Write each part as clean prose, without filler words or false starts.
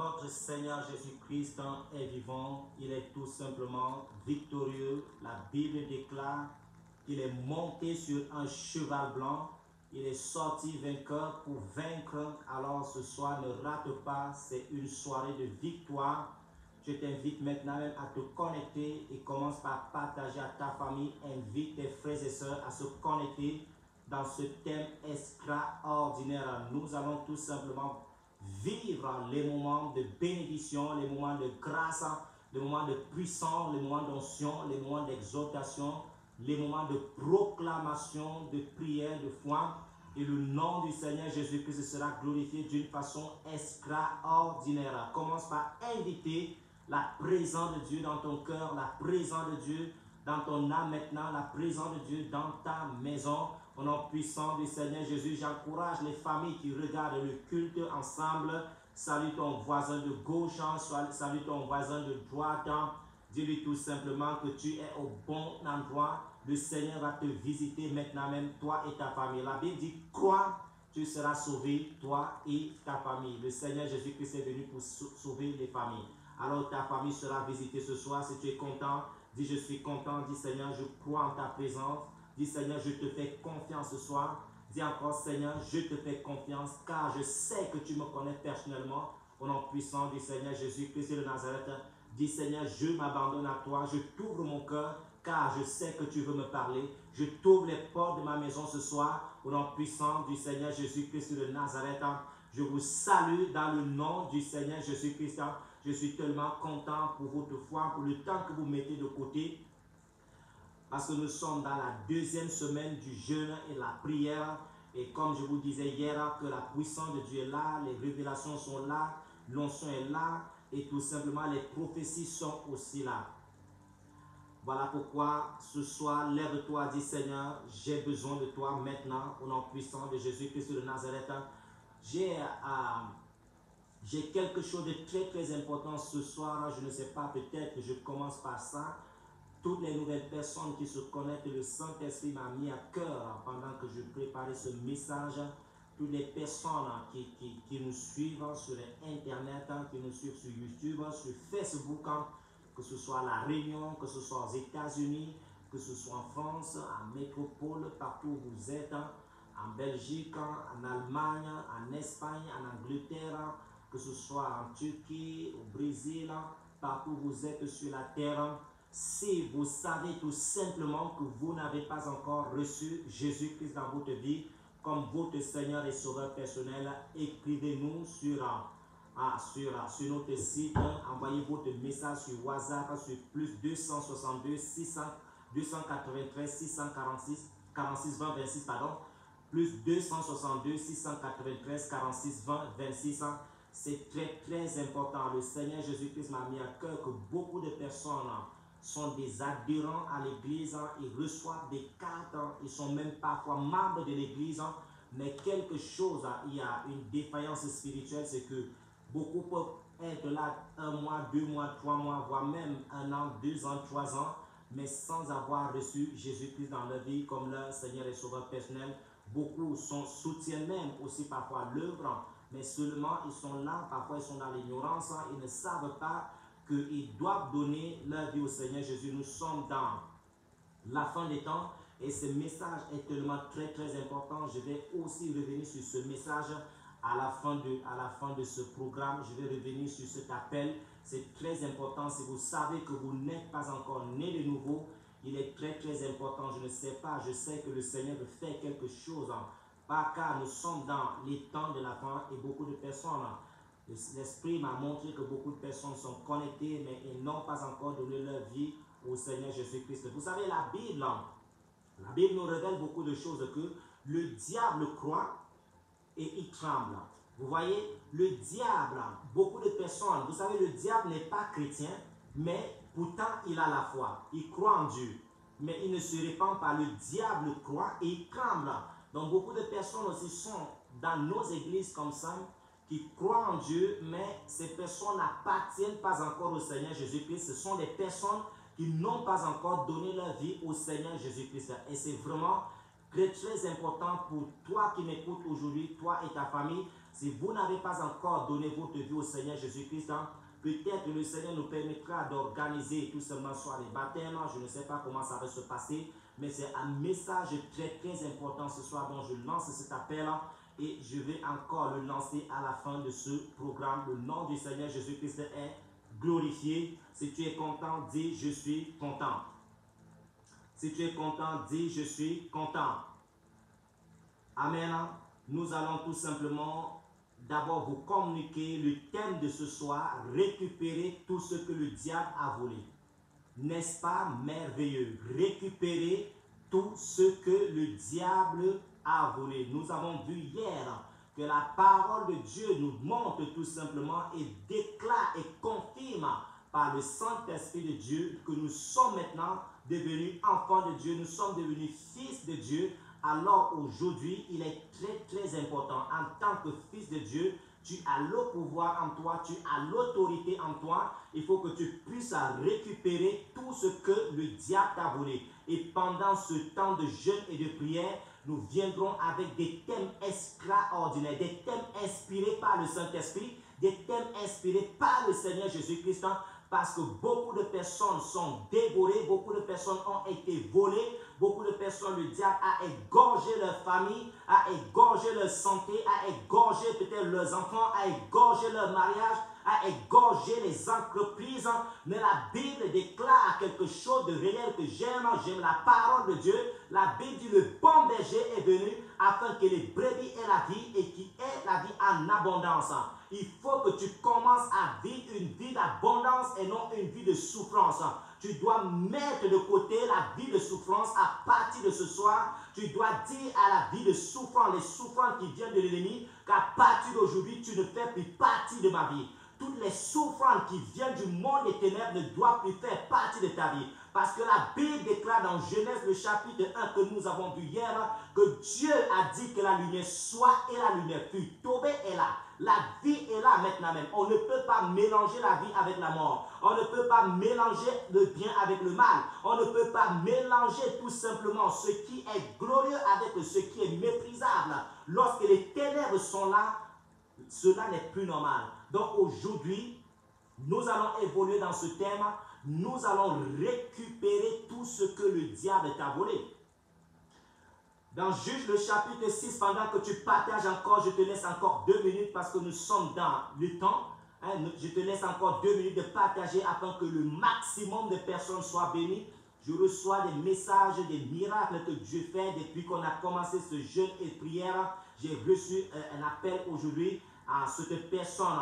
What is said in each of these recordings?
Notre Seigneur Jésus-Christ est vivant, il est tout simplement victorieux. La Bible déclare qu'il est monté sur un cheval blanc, il est sorti vainqueur pour vaincre. Alors ce soir, ne rate pas, c'est une soirée de victoire. Je t'invite maintenant même à te connecter et commence par partager à ta famille, invite tes frères et sœurs à se connecter dans ce thème extraordinaire. Nous allons tout simplement vivre les moments de bénédiction, les moments de grâce, les moments de puissance, les moments d'onction, les moments d'exaltation, les moments de proclamation, de prière, de foi. Et le nom du Seigneur Jésus-Christ sera glorifié d'une façon extraordinaire. Commence par inviter la présence de Dieu dans ton cœur, la présence de Dieu dans ton âme maintenant, la présence de Dieu dans ta maison. Au nom puissant du Seigneur Jésus, j'encourage les familles qui regardent le culte ensemble. Salue ton voisin de gauche, salue ton voisin de droite. Dis-lui tout simplement que tu es au bon endroit. Le Seigneur va te visiter maintenant même, toi et ta famille. La Bible dit, crois, tu seras sauvé, toi et ta famille. Le Seigneur Jésus-Christ est venu pour sauver les familles. Alors ta famille sera visitée ce soir. Si tu es content, dis je suis content. Dis Seigneur, je crois en ta présence. Dis Seigneur, je te fais confiance ce soir. Dis encore Seigneur, je te fais confiance car je sais que tu me connais personnellement. Au nom puissant du Seigneur Jésus-Christ de Nazareth. Dis Seigneur, je m'abandonne à toi. Je t'ouvre mon cœur car je sais que tu veux me parler. Je t'ouvre les portes de ma maison ce soir. Au nom puissant du Seigneur Jésus-Christ de Nazareth. Je vous salue dans le nom du Seigneur Jésus-Christ. Je suis tellement content pour votre foi, pour le temps que vous mettez de côté. Parce que nous sommes dans la deuxième semaine du jeûne et la prière. Et comme je vous disais hier, que la puissance de Dieu est là, les révélations sont là, l'onction est là, et tout simplement les prophéties sont aussi là. Voilà pourquoi ce soir, lève-toi, dis Seigneur, j'ai besoin de toi maintenant, au nom puissant de Jésus-Christ de Nazareth. J'ai quelque chose de très important ce soir, je ne sais pas, peut-être que je commence par ça. Toutes les nouvelles personnes qui se connectent, le Saint-Esprit m'a mis à cœur pendant que je préparais ce message. Toutes les personnes qui nous suivent sur Internet, qui nous suivent sur YouTube, sur Facebook, que ce soit à La Réunion, que ce soit aux États-Unis, que ce soit en France, en métropole, partout où vous êtes, en Belgique, en Allemagne, en Espagne, en Angleterre, que ce soit en Turquie, au Brésil, partout où vous êtes sur la terre. Si vous savez tout simplement que vous n'avez pas encore reçu Jésus-Christ dans votre vie comme votre Seigneur et Sauveur personnel, écrivez-nous sur notre site, envoyez votre message sur WhatsApp sur plus 262 293 646 46 20 26 pardon, plus 262 693 46 20 26. C'est très important. Le Seigneur Jésus-Christ m'a mis à cœur que beaucoup de personnes sont des adhérents à l'église, ils reçoivent des cartes, ils sont même parfois membres de l'église, mais quelque chose, il y a une défaillance spirituelle, c'est que beaucoup peuvent être là 1 mois, 2 mois, 3 mois, voire même 1 an, 2 ans, 3 ans, mais sans avoir reçu Jésus-Christ dans leur vie comme leur Seigneur et Sauveur personnel. Beaucoup soutiennent même aussi parfois l'œuvre, mais seulement ils sont là, parfois ils sont dans l'ignorance, ils ne savent pas qu'ils doivent donner leur vie au Seigneur Jésus. Nous sommes dans la fin des temps et ce message est tellement très important. Je vais aussi revenir sur ce message à la fin de ce programme. Je vais revenir sur cet appel. C'est très important. Si vous savez que vous n'êtes pas encore né de nouveau, il est très important. Je ne sais pas, je sais que le Seigneur veut faire quelque chose. Car nous sommes dans les temps de la fin et beaucoup de personnes, l'Esprit m'a montré que beaucoup de personnes sont connectées, mais ils n'ont pas encore donné leur vie au Seigneur Jésus-Christ. Vous savez, la Bible nous révèle beaucoup de choses, que le diable croit et il tremble. Vous voyez, le diable, beaucoup de personnes, vous savez, le diable n'est pas chrétien, mais pourtant il a la foi. Il croit en Dieu, mais il ne se répand pas. Le diable croit et il tremble. Donc beaucoup de personnes aussi sont dans nos églises comme ça, qui croient en Dieu, mais ces personnes n'appartiennent pas encore au Seigneur Jésus-Christ. Ce sont des personnes qui n'ont pas encore donné leur vie au Seigneur Jésus-Christ. Et c'est vraiment très important pour toi qui m'écoutes aujourd'hui, toi et ta famille, Si vous n'avez pas encore donné votre vie au Seigneur Jésus-Christ, peut-être le Seigneur nous permettra d'organiser tout simplement soit les baptêmes, je ne sais pas comment ça va se passer, mais c'est un message très très important ce soir. Donc je lance cet appel et je vais encore le lancer à la fin de ce programme. Le nom du Seigneur Jésus-Christ est glorifié. Si tu es content, dis je suis content. Si tu es content, dis je suis content. Amen. Nous allons tout simplement d'abord vous communiquer le thème de ce soir, récupérer tout ce que le diable a volé. N'est-ce pas merveilleux? Récupérer tout ce que le diable a volé. Nous avons vu hier que la parole de Dieu nous montre tout simplement et déclare et confirme par le Saint-Esprit de Dieu que nous sommes maintenant devenus enfants de Dieu, nous sommes devenus fils de Dieu. Alors aujourd'hui, il est très très important en tant que fils de Dieu, tu as le pouvoir en toi, tu as l'autorité en toi. Il faut que tu puisses récupérer tout ce que le diable t'a volé. Et pendant ce temps de jeûne et de prière, nous viendrons avec des thèmes extraordinaires, des thèmes inspirés par le Saint-Esprit, des thèmes inspirés par le Seigneur Jésus-Christ, parce que beaucoup de personnes sont dévorées, beaucoup de personnes ont été volées, beaucoup de personnes, le diable a égorgé leur famille, a égorgé leur santé, a égorgé peut-être leurs enfants, a égorgé leur mariage, a égorgé les entreprises. Mais la Bible déclare quelque chose de réel que j'aime la parole de Dieu. La Bible dit le bon berger est venu afin que les brebis aient la vie et qui ait la vie en abondance. Il faut que tu commences à vivre une vie d'abondance et non une vie de souffrance. Tu dois mettre de côté la vie de souffrance à partir de ce soir. Tu dois dire à la vie de souffrance, les souffrances qui viennent de l'ennemi, qu'à partir d'aujourd'hui, tu ne fais plus partie de ma vie. Toutes les souffrances qui viennent du monde des ténèbres ne doivent plus faire partie de ta vie. Parce que la Bible déclare dans Genèse le chapitre 1 que nous avons vu hier, que Dieu a dit que la lumière soit et la lumière fut. Tobé est là. La vie est là maintenant même. On ne peut pas mélanger la vie avec la mort. On ne peut pas mélanger le bien avec le mal. On ne peut pas mélanger tout simplement ce qui est glorieux avec ce qui est méprisable. Lorsque les ténèbres sont là, cela n'est plus normal. Donc aujourd'hui, nous allons évoluer dans ce thème. Nous allons récupérer tout ce que le diable t'a volé. Dans Juge le chapitre 6, pendant que tu partages encore, je te laisse encore 2 minutes parce que nous sommes dans le temps. Je te laisse encore 2 minutes de partager afin que le maximum de personnes soient bénies. Je reçois des messages, des miracles que Dieu fait depuis qu'on a commencé ce jeûne et prière. J'ai reçu un appel aujourd'hui à cette personne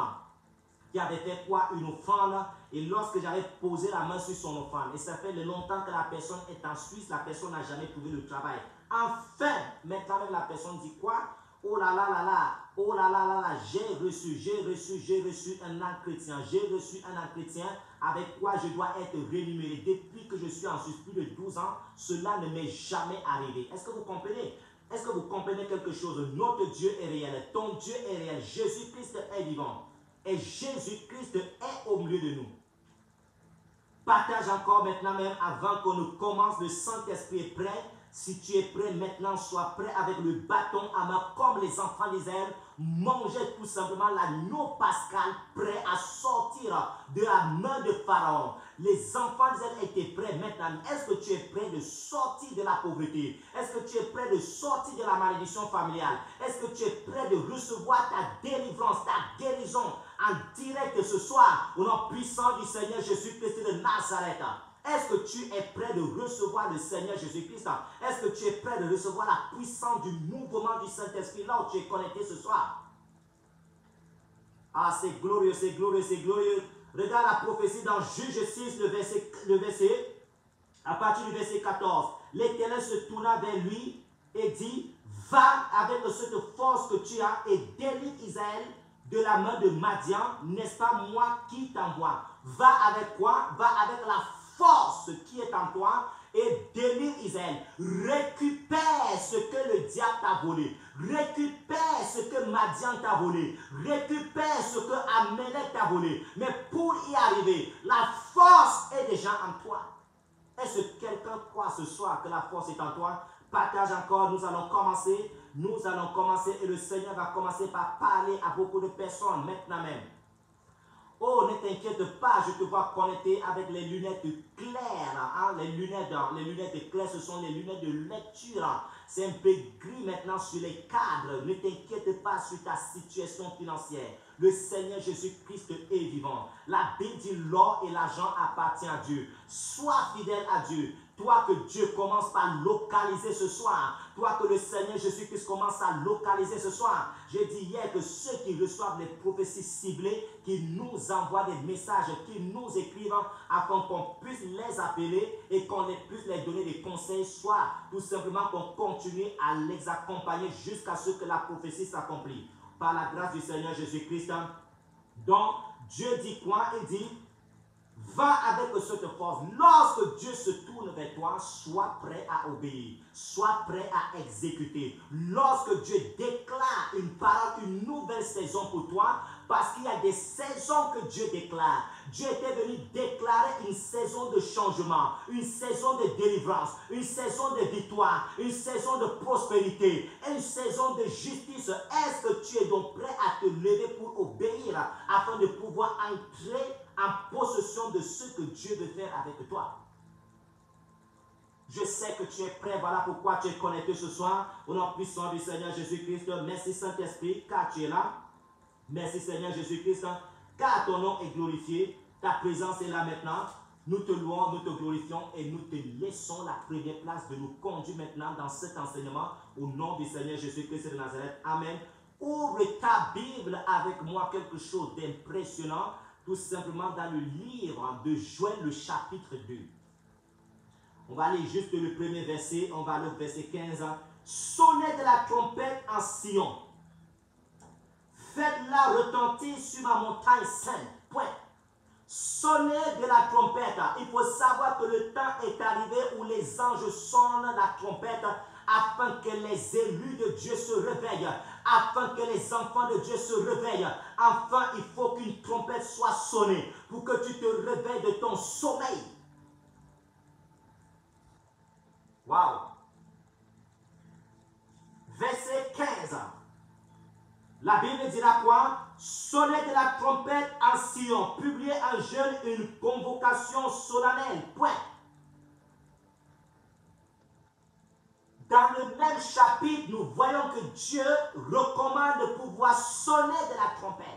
qui avait fait quoi? Une offrande. Et lorsque j'avais posé la main sur son offrande, et ça fait longtemps que la personne est en Suisse, la personne n'a jamais trouvé le travail. Enfin, maintenant la personne dit quoi? Oh là là là là, oh là là là là, j'ai reçu un an chrétien, j'ai reçu un an chrétien avec quoi je dois être rémunéré. Depuis que je suis en Suisse, plus de 12 ans, cela ne m'est jamais arrivé. Est-ce que vous comprenez? Est-ce que vous comprenez quelque chose? Notre Dieu est réel, ton Dieu est réel, Jésus-Christ est vivant. Et Jésus-Christ est au milieu de nous. Partage encore maintenant même avant qu'on ne commence. Le Saint-Esprit est prêt. Si tu es prêt maintenant, sois prêt avec le bâton à main comme les enfants d'Israël. Mangez tout simplement l'agneau pascal prêt à sortir de la main de Pharaon. Les enfants d'Israël étaient prêts maintenant. Est-ce que tu es prêt de sortir de la pauvreté? Est-ce que tu es prêt de sortir de la malédiction familiale? Est-ce que tu es prêt de recevoir ta délivrance, ta guérison en direct ce soir au nom puissant du Seigneur Jésus-Christ de Nazareth? Est-ce que tu es prêt de recevoir le Seigneur Jésus-Christ? Est-ce que tu es prêt de recevoir la puissance du mouvement du Saint-Esprit là où tu es connecté ce soir? Ah, c'est glorieux, c'est glorieux, c'est glorieux. Regarde la prophétie dans Juge 6, le verset, à partir du verset 14. L'Éternel se tourna vers lui et dit, va avec cette force que tu as et délivre Israël de la main de Madian. N'est-ce pas moi qui t'envoie? Va avec quoi? Va avec la force qui est en toi et délivre Israël. Récupère ce que le diable t'a volé. Récupère ce que Madian t'a volé. Récupère ce que Amalek t'a volé. Mais pour y arriver, la force est déjà en toi. Est-ce que quelqu'un croit ce soir que la force est en toi? Partage encore, nous allons commencer. Nous allons commencer et le Seigneur va commencer par parler à beaucoup de personnes maintenant même. Oh, ne t'inquiète pas, je te vois connecté avec les lunettes claires. Hein? Les lunettes claires, ce sont les lunettes de lecture. C'est un peu gris maintenant sur les cadres. Ne t'inquiète pas sur ta situation financière. Le Seigneur Jésus-Christ est vivant. La Bible dit l'or et l'argent appartient à Dieu. Sois fidèle à Dieu. Toi que Dieu commence par localiser ce soir. Toi que le Seigneur Jésus-Christ commence à localiser ce soir. J'ai dit hier que ceux qui reçoivent les prophéties ciblées, qui nous envoient des messages, qui nous écrivent afin qu'on puisse les appeler et qu'on puisse les donner des conseils, soit tout simplement qu'on continue à les accompagner jusqu'à ce que la prophétie s'accomplisse. Par la grâce du Seigneur Jésus-Christ. Donc, Dieu dit quoi? Il dit, va avec cette force. Lorsque Dieu se tourne vers toi, sois prêt à obéir. Sois prêt à exécuter. Lorsque Dieu déclare une parole, une nouvelle saison pour toi, parce qu'il y a des saisons que Dieu déclare. Dieu était venu déclarer une saison de changement, une saison de délivrance, une saison de victoire, une saison de prospérité, une saison de justice. Est-ce que tu es donc prêt à te lever pour obéir afin de pouvoir entrer en possession de ce que Dieu veut faire avec toi? Je sais que tu es prêt. Voilà pourquoi tu es connecté ce soir. Au nom puissant du Seigneur Jésus-Christ. Merci Saint-Esprit, car tu es là. Merci Seigneur Jésus-Christ, car ton nom est glorifié. Ta présence est là maintenant. Nous te louons, nous te glorifions et nous te laissons la première place de nous conduire maintenant dans cet enseignement. Au nom du Seigneur Jésus-Christ de Nazareth. Amen. Ouvre ta Bible avec moi, quelque chose d'impressionnant. Tout simplement dans le livre de Joël, le chapitre 2. On va aller juste le premier verset, on va aller au verset 15. Sonnez de la trompette en Sion. Faites-la retentir sur ma montagne sainte. Point. Sonnez de la trompette. Il faut savoir que le temps est arrivé où les anges sonnent la trompette afin que les élus de Dieu se réveillent, afin que les enfants de Dieu se réveillent. Enfin, il faut qu'une trompette soit sonnée pour que tu te réveilles de ton sommeil. Waouh! Verset 15. La Bible dira quoi? Sonnez de la trompette en Sion, publiez en jeûne une convocation solennelle. Point. Dans le même chapitre, nous voyons que Dieu recommande de pouvoir sonner de la trompette.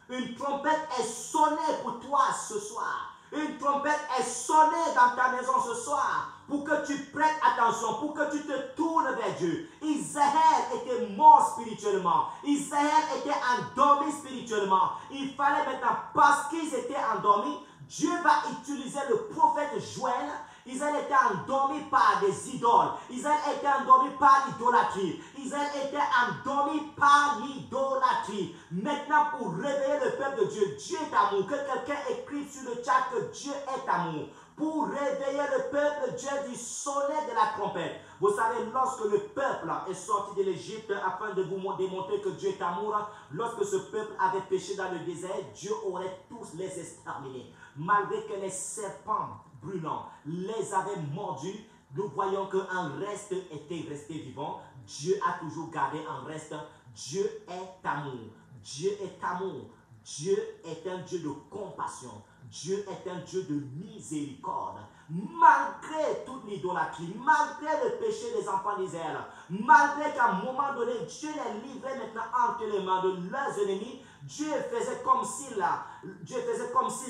Une trompette est sonnée pour toi ce soir. Une trompette est sonnée dans ta maison ce soir pour que tu prêtes attention, pour que tu te tournes vers Dieu. Israël était mort spirituellement. Israël était endormi spirituellement. Il fallait maintenant, parce qu'ils étaient endormis, Dieu va utiliser le prophète Joël. Israël était endormi par des idoles. Israël était endormi par l'idolâtrie. Israël était endormi par l'idolâtrie. Maintenant, pour réveiller le peuple de Dieu, Dieu est amour. Que quelqu'un écrive sur le chat que Dieu est amour. Pour réveiller le peuple, Dieu dit sonner de la trompette. Vous savez, lorsque le peuple est sorti de l'Égypte afin de vous démontrer que Dieu est amour, lorsque ce peuple avait péché dans le désert, Dieu aurait tous les exterminés. Malgré que les serpents brûlants les avaient mordus, nous voyons qu'un reste était resté vivant. Dieu a toujours gardé un reste. Dieu est amour. Dieu est amour. Dieu est un Dieu de compassion. Dieu est un Dieu de miséricorde. Malgré toute l'idolâtrie, malgré le péché des enfants d'Israël, malgré qu'à un moment donné, Dieu les livrait maintenant entre les mains de leurs ennemis, Dieu faisait comme s'il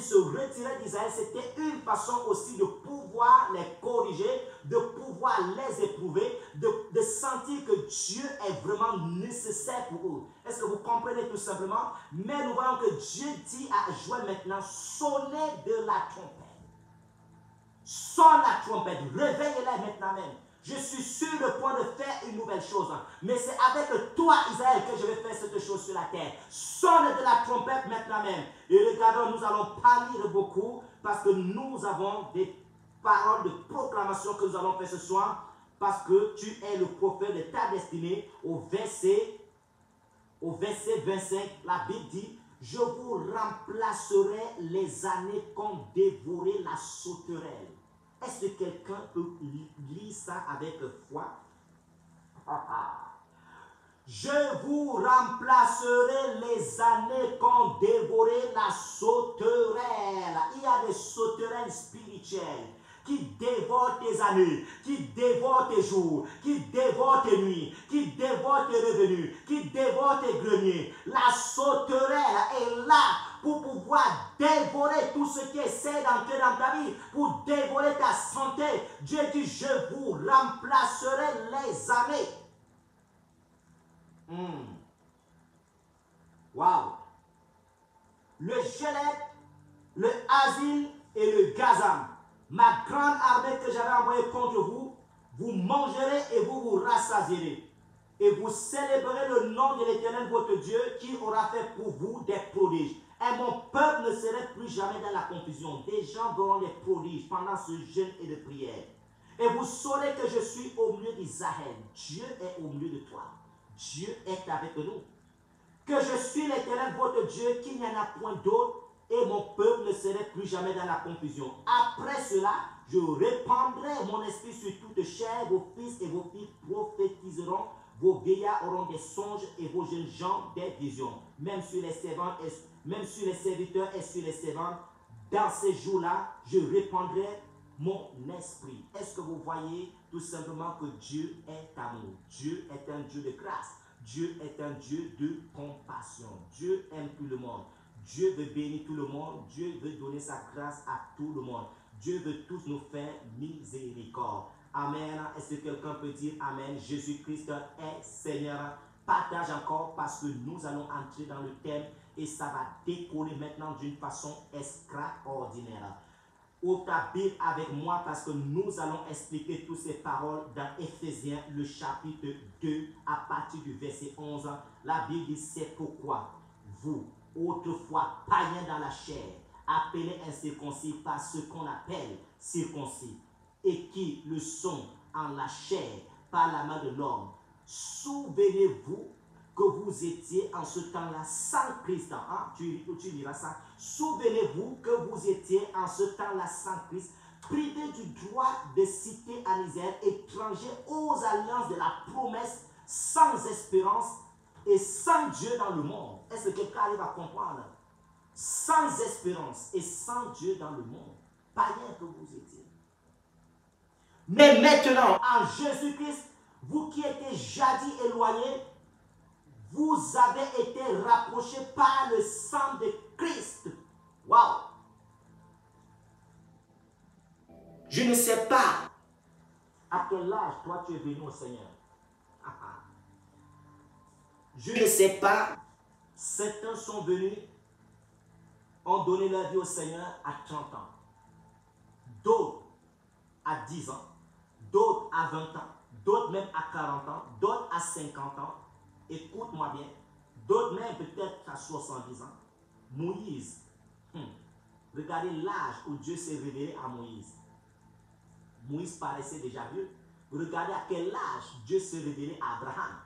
se retirait d'Israël. C'était une façon aussi de pouvoir les corriger, de pouvoir les éprouver, de sentir que Dieu est vraiment nécessaire pour eux. Est-ce que vous comprenez tout simplement? Mais nous voyons que Dieu dit à Joël maintenant, sonnez de la trompette. Sonne la trompette, réveille-les maintenant même. Je suis sur le point de faire une nouvelle chose. Mais c'est avec toi, Israël, que je vais faire cette chose sur la terre. Sonne de la trompette maintenant même. Et regardons, nous allons pas lire beaucoup parce que nous avons des paroles de proclamation que nous allons faire ce soir. Parce que tu es le prophète de ta destinée. Au verset 25, la Bible dit, je vous remplacerai les années qu'ont dévoré la sauterelle. Est-ce que quelqu'un peut lire ça avec foi? Je vous remplacerai les années qu'ont dévoré la sauterelle. Il y a des sauterelles spirituelles qui dévorent tes années, qui dévorent tes jours, qui dévorent tes nuits, qui dévorent tes revenus, qui dévorent tes greniers. La sauterelle est là pour pouvoir dévorer tout ce qui essaie d'entrer dans ta vie, pour dévorer ta santé. Dieu dit, je vous remplacerai les années. Wow. Le Gélec, le Asile et le Gazam, ma grande armée que j'avais envoyée contre vous, vous mangerez et vous vous rassasierez. Et vous célébrerez le nom de l'Éternel votre Dieu qui aura fait pour vous des prodiges. Et mon peuple ne serait plus jamais dans la confusion. Des gens verront des prodiges pendant ce jeûne et de prière. Et vous saurez que je suis au milieu d'Israël. Dieu est au milieu de toi. Dieu est avec nous. Que je suis l'Éternel votre Dieu, qu'il n'y en a point d'autre, et mon peuple ne serait plus jamais dans la confusion. Après cela, je répandrai mon esprit sur toute chair, vos fils et vos filles prophétiseront, vos vieillards auront des songes et vos jeunes gens des visions. Même sur les servants, même sur les serviteurs et sur les servantes, dans ces jours-là, je répandrai mon esprit. Est-ce que vous voyez tout simplement que Dieu est amour? Dieu est un Dieu de grâce. Dieu est un Dieu de compassion. Dieu aime tout le monde. Dieu veut bénir tout le monde. Dieu veut donner sa grâce à tout le monde. Dieu veut tous nous faire miséricorde. Amen. Est-ce que quelqu'un peut dire Amen? Jésus-Christ est Seigneur. Partage encore parce que nous allons entrer dans le thème et ça va décoller maintenant d'une façon extraordinaire. Ouvre ta Bible avec moi parce que nous allons expliquer toutes ces paroles dans Éphésiens, le chapitre 2, à partir du verset 11. La Bible dit, c'est pourquoi vous, autrefois païens dans la chair, appelés incirconcis par ce qu'on appelle circoncis, et qui le sont en la chair par la main de l'homme, souvenez-vous que vous étiez en ce temps-là sans Christ. Tu liras ça. Souvenez-vous que vous étiez en ce temps-là sans Christ, privés du droit de citer en Israël, étrangers aux alliances de la promesse, sans espérance et sans Dieu dans le monde. Est-ce que quelqu'un arrive à comprendre? Sans espérance et sans Dieu dans le monde. Païens que vous étiez. Mais maintenant, en Jésus-Christ, vous qui étiez jadis éloignés, vous avez été rapprochés par le sang de Christ. Waouh! Je ne sais pas à quel âge toi tu es venu au Seigneur. Je ne sais pas. Certains sont venus, ont donné leur vie au Seigneur à 30 ans. D'autres à 10 ans. D'autres à 20 ans. D'autres même à 40 ans. D'autres à 50 ans. Écoute-moi bien, d'autres même peut-être à 70 ans. Moïse, regardez l'âge où Dieu s'est révélé à Moïse. Moïse paraissait déjà vieux. Regardez à quel âge Dieu s'est révélé à Abraham.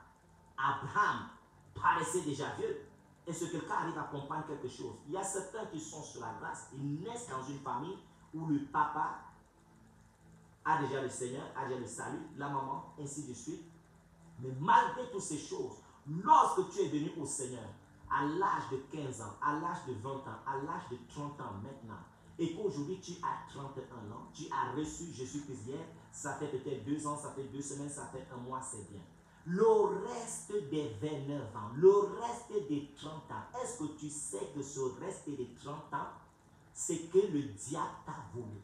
Abraham paraissait déjà vieux. Est-ce que quelqu'un arrive à comprendre quelque chose? Il y a certains qui sont sur la grâce, ils naissent dans une famille où le papa a déjà le Seigneur, a déjà le salut, la maman, ainsi de suite. Mais malgré toutes ces choses, lorsque tu es venu au Seigneur, à l'âge de 15 ans, à l'âge de 20 ans, à l'âge de 30 ans maintenant, et qu'aujourd'hui tu as 31 ans, tu as reçu Jésus-Christ hier, ça fait peut-être 2 ans, ça fait 2 semaines, ça fait 1 mois, c'est bien. Le reste des 29 ans, le reste des 30 ans, est-ce que tu sais que ce reste des 30 ans, c'est que le diable t'a volé?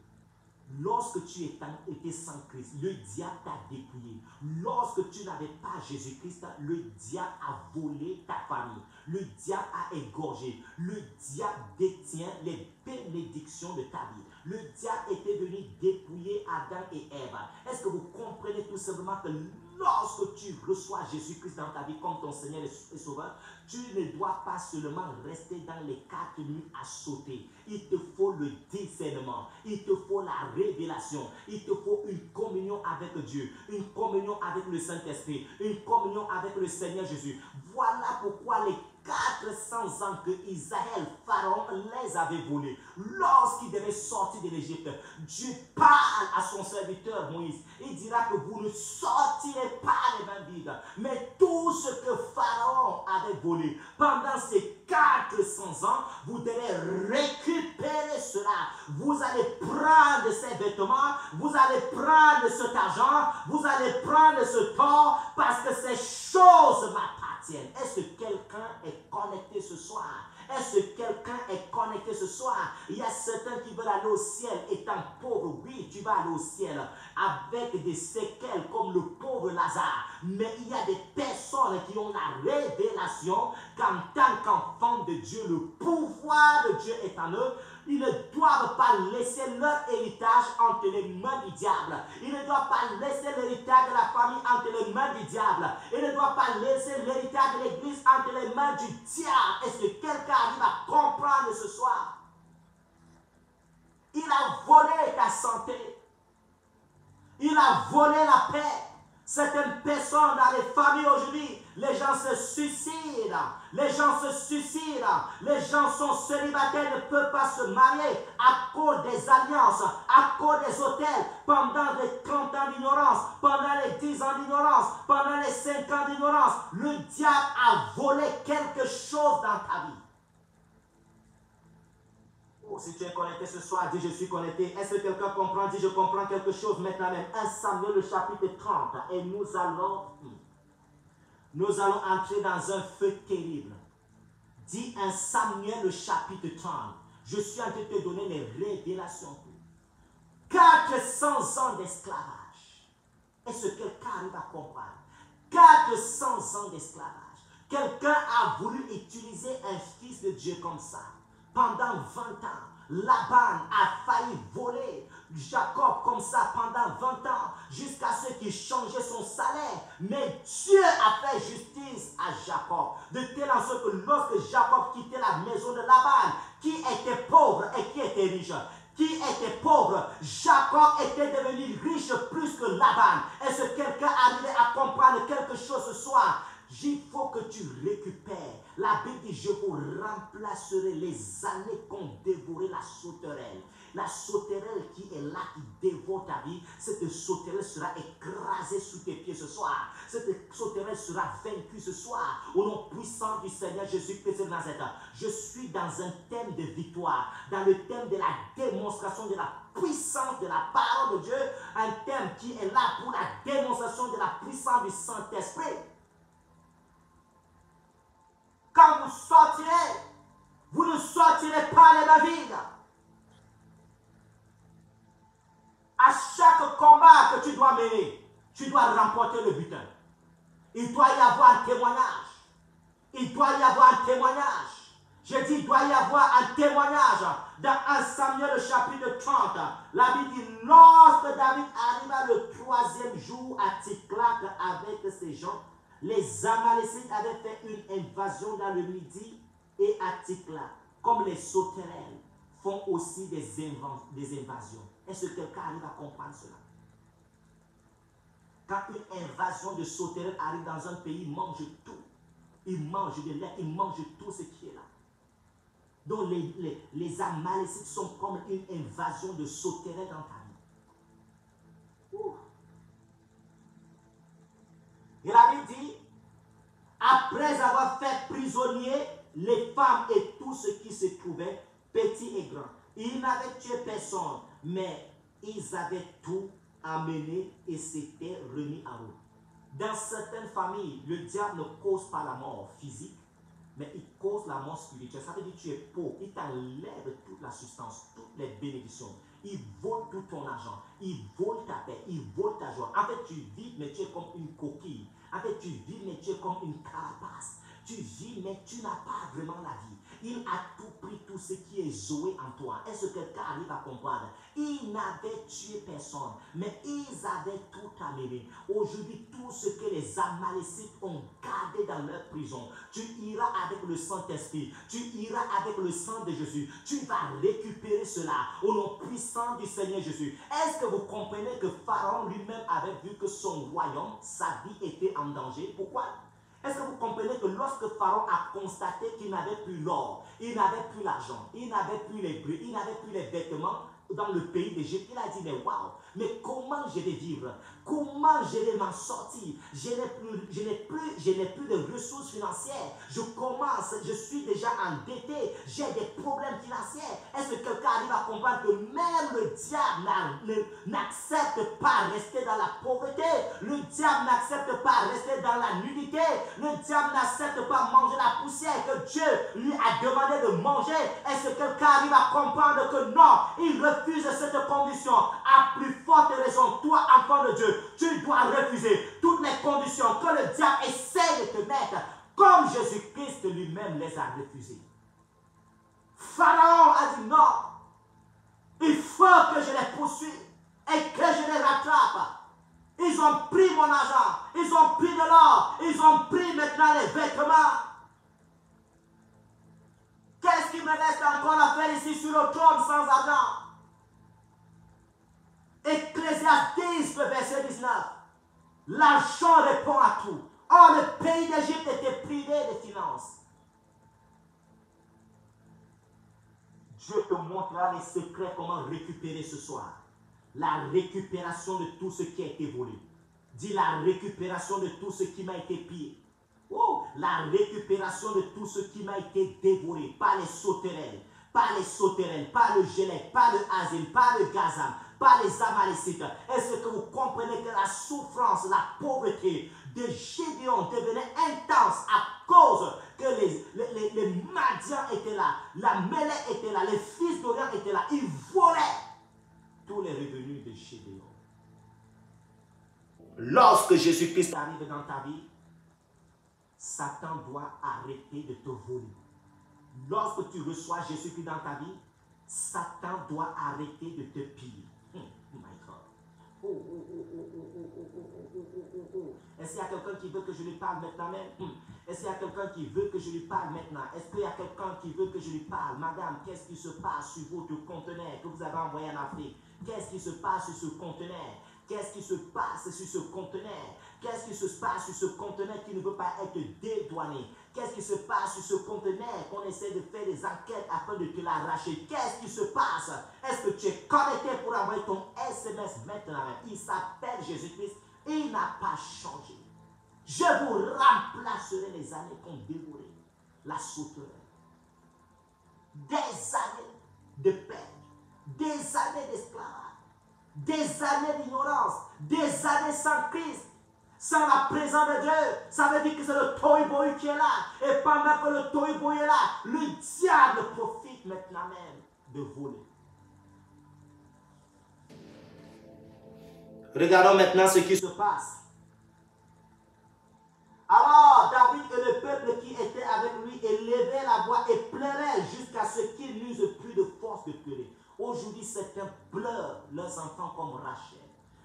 Lorsque tu étais sans Christ, le diable t'a dépouillé. Lorsque tu n'avais pas Jésus-Christ, le diable a volé ta famille. Le diable a égorgé. Le diable détient les bénédictions de ta vie. Le diable était venu dépouiller Adam et Ève. Est-ce que vous comprenez tout simplement que lorsque tu reçois Jésus-Christ dans ta vie comme ton Seigneur et Sauveur, tu ne dois pas seulement rester dans les 4 nuits à sauter. Il te faut le discernement. Il te faut la révélation. Il te faut une communion avec Dieu. Une communion avec le Saint-Esprit. Une communion avec le Seigneur Jésus. Voilà pourquoi les 400 ans que Israël, Pharaon, les avait volés. Lorsqu'il devait sortir de l'Égypte, Dieu parle à son serviteur Moïse. Il dira que vous ne sortirez pas les mains vides. Mais tout ce que Pharaon avait volé pendant ces 400 ans, vous devez récupérer cela. Vous allez prendre ces vêtements, vous allez prendre cet argent, vous allez prendre ce temps parce que ces choses m'appartiennent. Est-ce que quelqu'un est connecté ce soir? Est-ce que quelqu'un est connecté ce soir? Il y a certains qui veulent aller au ciel étant pauvres. Oui, tu vas aller au ciel avec des séquelles comme le pauvre Lazare. Mais il y a des personnes qui ont la révélation qu'en tant qu'enfants de Dieu, le pouvoir de Dieu est en eux. Ils ne doivent pas laisser leur héritage entre les mains du diable. Ils ne doivent pas laisser l'héritage de la famille entre les mains du diable. Ils ne doivent pas laisser l'héritage de l'église entre les mains du diable. Est-ce que quelqu'un arrive à comprendre ce soir? Il a volé ta santé. Il a volé la paix. Certaines personnes dans les familles aujourd'hui, les gens se suicident. Les gens se suicident. Les gens sont célibataires, ne peuvent pas se marier à cause des alliances, à cause des hôtels, pendant les 30 ans d'ignorance, pendant les 10 ans d'ignorance, pendant les 5 ans d'ignorance. Le diable a volé quelque chose dans ta vie. Oh, si tu es connecté ce soir, dis je suis connecté. Est-ce que quelqu'un comprend? Dis je comprends quelque chose maintenant même. 1 Samuel le chapitre 30. Et nous allons entrer dans un feu terrible. Dis 1 Samuel le chapitre 30. Je suis en train de te donner les révélations. 400 ans d'esclavage. Est-ce que quelqu'un arrive à comprendre? 400 ans d'esclavage. Quelqu'un a voulu utiliser un fils de Dieu comme ça. Pendant 20 ans, Laban a failli voler Jacob comme ça pendant 20 ans, jusqu'à ce qu'il changeait son salaire. Mais Dieu a fait justice à Jacob, de telle en sorte que lorsque Jacob quittait la maison de Laban, qui était pauvre et qui était riche, qui était pauvre, Jacob était devenu riche plus que Laban. Est-ce que quelqu'un arrivait à comprendre quelque chose ce soir? Il faut que tu récupères. La Bible dit, je vous remplacerai les années qu'ont dévoré la sauterelle. La sauterelle qui est là, qui dévore ta vie, cette sauterelle sera écrasée sous tes pieds ce soir. Cette sauterelle sera vaincue ce soir. Au nom puissant du Seigneur Jésus-Christ de Nazareth. Je suis dans un thème de victoire, dans le thème de la démonstration de la puissance de la parole de Dieu. Un thème qui est là pour la démonstration de la puissance du Saint-Esprit. Quand vous sortirez, vous ne sortirez pas les mains vides. À chaque combat que tu dois mener, tu dois remporter le butin. Il doit y avoir un témoignage. Il doit y avoir un témoignage. Je dis, il doit y avoir un témoignage. Dans 1 Samuel, le chapitre 30, la Bible dit, lorsque David arriva le 3e jour à Tsiklag avec ses gens, les Amalécites avaient fait une invasion dans le Midi et à Tsiklag, comme les sauterelles font aussi des invasions. Est-ce que quelqu'un arrive à comprendre cela? Quand une invasion de sauterelles arrive dans un pays, ils mangent tout. Ils mangent de lait, ils mangent tout ce qui est là. Donc les Amalécites sont comme une invasion de sauterelles dans ta vie. Ouh. Et la Bible dit, après avoir fait prisonnier les femmes et tout ce qui se trouvait, petits et grands, ils n'avaient tué personne, mais ils avaient tout amené et s'étaient remis à eux. Dans certaines familles, le diable ne cause pas la mort physique, mais il cause la mort spirituelle. Ça veut dire que tu es pauvre, il t'enlève toute la substance, toutes les bénédictions. Il vole tout ton argent, il vole ta paix, il vole ta joie. En fait, tu vis, mais tu es comme une coquille. En fait, tu vis, mais tu es comme une carapace. Tu vis, mais tu n'as pas vraiment la vie. Il a tout pris, tout ce qui est Zoé en toi. Est-ce que quelqu'un arrive à comprendre? Ils n'avaient tué personne, mais ils avaient tout amené. Aujourd'hui, tout ce que les Amalécites ont gardé dans leur prison, tu iras avec le Saint-Esprit, tu iras avec le sang de Jésus, tu vas récupérer cela au nom puissant du Seigneur Jésus. Est-ce que vous comprenez que Pharaon lui-même avait vu que son royaume, sa vie était en danger? Pourquoi? Est-ce que vous comprenez que lorsque Pharaon a constaté qu'il n'avait plus l'or, il n'avait plus l'argent, il n'avait plus les bris, il n'avait plus les vêtements dans le pays d'Égypte, il a dit, mais waouh, mais comment je vais vivre? Comment je vais m'en sortir? Je n'ai plus de ressources financières. Je suis déjà endetté, j'ai des problèmes financiers. Est-ce que quelqu'un arrive à comprendre que même le diable n'accepte pas rester dans la pauvreté? Le diable n'accepte pas rester dans la nudité. Le diable n'accepte pas manger la poussière que Dieu lui a demandé de manger. Est-ce que quelqu'un arrive à comprendre que non, il refuse cette condition? À plus forte raison, toi, enfant de Dieu, tu dois refuser toutes les conditions que le diable essaie de te mettre, comme Jésus-Christ lui-même les a refusées. Pharaon a dit non, il faut que je les poursuive et que je les rattrape. Ils ont pris mon argent, ils ont pris de l'or, ils ont pris maintenant les vêtements. Qu'est-ce qui me reste encore à faire ici sur le trône sans argent? Ecclésiaste 10, le verset 19. L'argent répond à tout. Or, le pays d'Égypte était privé de finances. Dieu te montrera les secrets, comment récupérer ce soir. La récupération de tout ce qui a été volé. Dis la récupération de tout ce qui m'a été pillé. Oh, la récupération de tout ce qui m'a été dévoré par les sauterelles, par le Gélec, par le Azim, par le Gazam, par les Amalécites. Est-ce que vous comprenez que la souffrance, la pauvreté de Gédéon devenait intense à cause que les Madians étaient là, la Mêlée était là, les fils d'Orient étaient là, ils volaient tous les revenus de Gédéon. Lorsque Jésus-Christ arrive dans ta vie, Satan doit arrêter de te voler. Lorsque tu reçois Jésus-Christ dans ta vie, Satan doit arrêter de te piller. My God. Est-ce qu'il y a quelqu'un qui veut que je lui parle maintenant même? Est-ce qu'il y a quelqu'un qui veut que je lui parle maintenant? Est-ce qu'il y a quelqu'un qui veut que je lui parle? Madame, qu'est-ce qui se passe sur votre conteneur que vous avez envoyé en Afrique? Qu'est-ce qui se passe sur ce conteneur? Qu'est-ce qui se passe sur ce conteneur? Qu'est-ce qui se passe sur ce conteneur qui ne veut pas être dédouané? Qu'est-ce qui se passe sur ce conteneur qu'on essaie de faire des enquêtes afin de te l'arracher? Qu'est-ce qui se passe? Est-ce que tu es connecté pour envoyer ton SMS maintenant? Il s'appelle Jésus-Christ et il n'a pas changé. Je vous remplacerai les années qu'ont dévoré la sauterelle. Des années de perte, des années d'esclavage, des années d'ignorance, des années sans Christ, sans la présence de Dieu. Ça veut dire que c'est le tohu-bohu qui est là. Et pendant que le tohu-bohu est là, le diable profite maintenant même de voler. Regardons maintenant ce qui se passe. Alors David et le peuple qui était avec lui élevaient la voix et pleuraient jusqu'à ce qu'ils n'eussent plus de force de pleurer. Aujourd'hui, certains pleurent leurs enfants comme Rachel.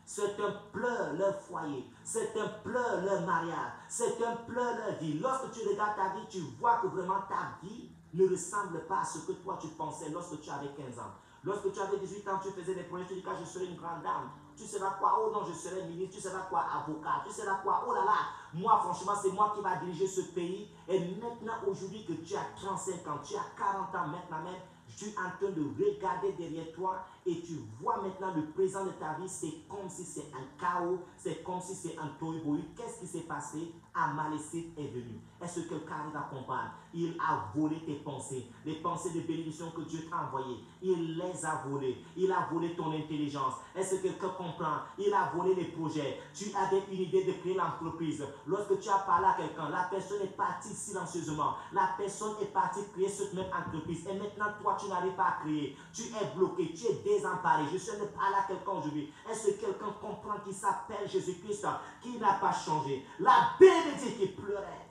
Certains pleurent leur foyer. Certains pleurent leur mariage. Certains pleurent leur vie. Lorsque tu regardes ta vie, tu vois que vraiment ta vie ne ressemble pas à ce que toi tu pensais lorsque tu avais 15 ans. Lorsque tu avais 18 ans, tu faisais des projets, tu dis que je serai une grande dame. Tu seras quoi? Oh non, je serai ministre. Tu seras quoi? Avocat. Tu seras quoi? Oh là là, moi franchement, c'est moi qui va diriger ce pays. Et maintenant, aujourd'hui que tu as 35 ans, tu as 40 ans maintenant même, tu es en train de regarder derrière toi et tu vois maintenant le présent de ta vie, c'est comme si c'est un chaos, c'est comme si c'est un tohu-bohu. Qu'est-ce qui s'est passé? Amalécite est venu. Est-ce que quelqu'un arrive à comprendre? Il a volé tes pensées, les pensées de bénédiction que Dieu t'a envoyées. Il les a volées. Il a volé ton intelligence. Est-ce que quelqu'un comprend? Il a volé les projets. Tu avais une idée de créer l'entreprise. Lorsque tu as parlé à quelqu'un, la personne est partie silencieusement. La personne est partie créer cette même entreprise. Et maintenant, toi, tu n'arrives pas à créer. Tu es bloqué, tu es désemparé. Je suis en train de parler à quelqu'un aujourd'hui. Est-ce que quelqu'un comprend qu'il s'appelle Jésus-Christ, qui n'a pas changé? La Bible dit qu'il pleurait.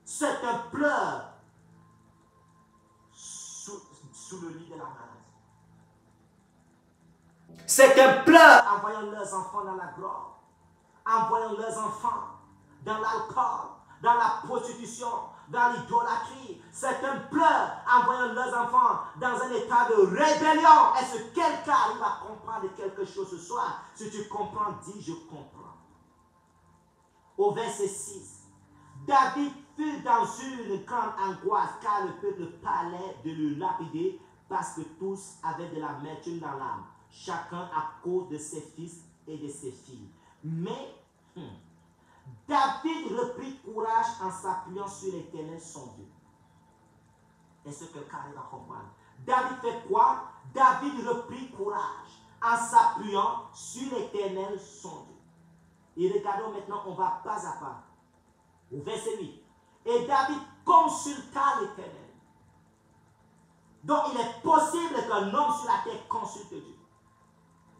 C'est un pleur sous le lit de la maladie. C'est un pleur en voyant leurs enfants dans la gloire, en voyant leurs enfants dans l'alcool, dans la prostitution, dans l'idolâtrie. C'est un pleur en voyant leurs enfants dans un état de rébellion. Est-ce que quelqu'un arrive à comprendre quelque chose ce soir? Si tu comprends, dis je comprends. Au verset 6, David fut dans une grande angoisse car le peuple parlait de le lapider parce que tous avaient de l'amertume dans l'âme, chacun à cause de ses fils et de ses filles. Mais David reprit courage en s'appuyant sur l'Éternel son Dieu. Est-ce que quelqu'un arrive à comprendre? David fait quoi? David reprit courage en s'appuyant sur l'Éternel son Dieu. Et regardons maintenant, on va pas à pas. Au verset 8. Et David consulta l'Éternel. Donc il est possible qu'un homme sur la terre consulte Dieu.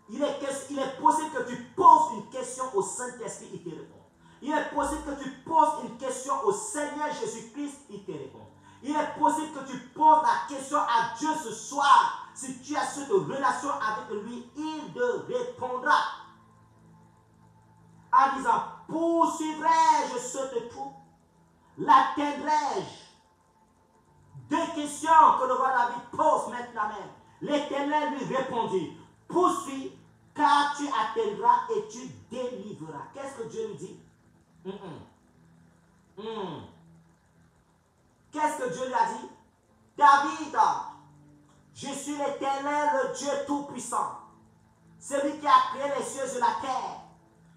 Il est possible que tu poses une question au Saint-Esprit, il te répond. Il est possible que tu poses une question au Seigneur Jésus-Christ, il te répond. Il est possible que tu poses la question à Dieu ce soir. Si tu as cette relation avec lui, il te répondra. En disant, poursuivrai-je cette troupe? L'atteindrai-je? Deux questions que le roi David pose maintenant même. L'Éternel lui répondit, poursuis, car tu atteindras et tu délivreras. Qu'est-ce que Dieu lui dit? Qu'est-ce que Dieu lui a dit? David, je suis l'Éternel, le Dieu Tout-Puissant, celui qui a créé les cieux et la terre.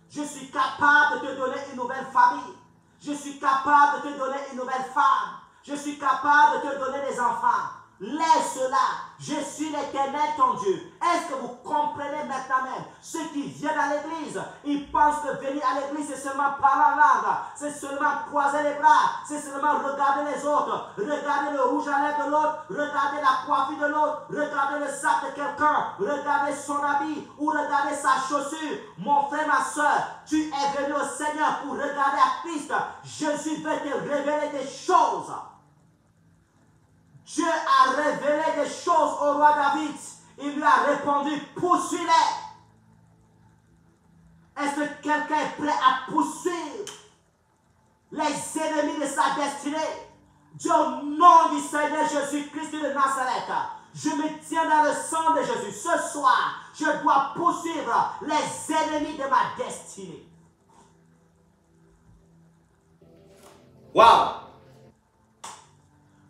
Je suis capable de te donner une nouvelle famille. Je suis capable de te donner une nouvelle femme. Je suis capable de te donner des enfants. Laisse-la. Je suis l'Éternel ton Dieu. Est-ce que vous comprenez maintenant même? Ceux qui viennent à l'église, ils pensent que venir à l'église, c'est seulement parler en langue, c'est seulement croiser les bras, c'est seulement regarder les autres, regarder le rouge à lèvres de l'autre, regarder la coiffure de l'autre, regarder le sac de quelqu'un, regarder son habit ou regarder sa chaussure. Mon frère, ma soeur, tu es venu au Seigneur pour regarder à Christ. Jésus veut te révéler des choses. Dieu a révélé des choses au roi David. Il lui a répondu, poursuis-les. Est-ce que quelqu'un est prêt à poursuivre les ennemis de sa destinée? Dieu, au nom du Seigneur Jésus-Christ de Nazareth, je me tiens dans le sang de Jésus. Ce soir, je dois poursuivre les ennemis de ma destinée. Wow!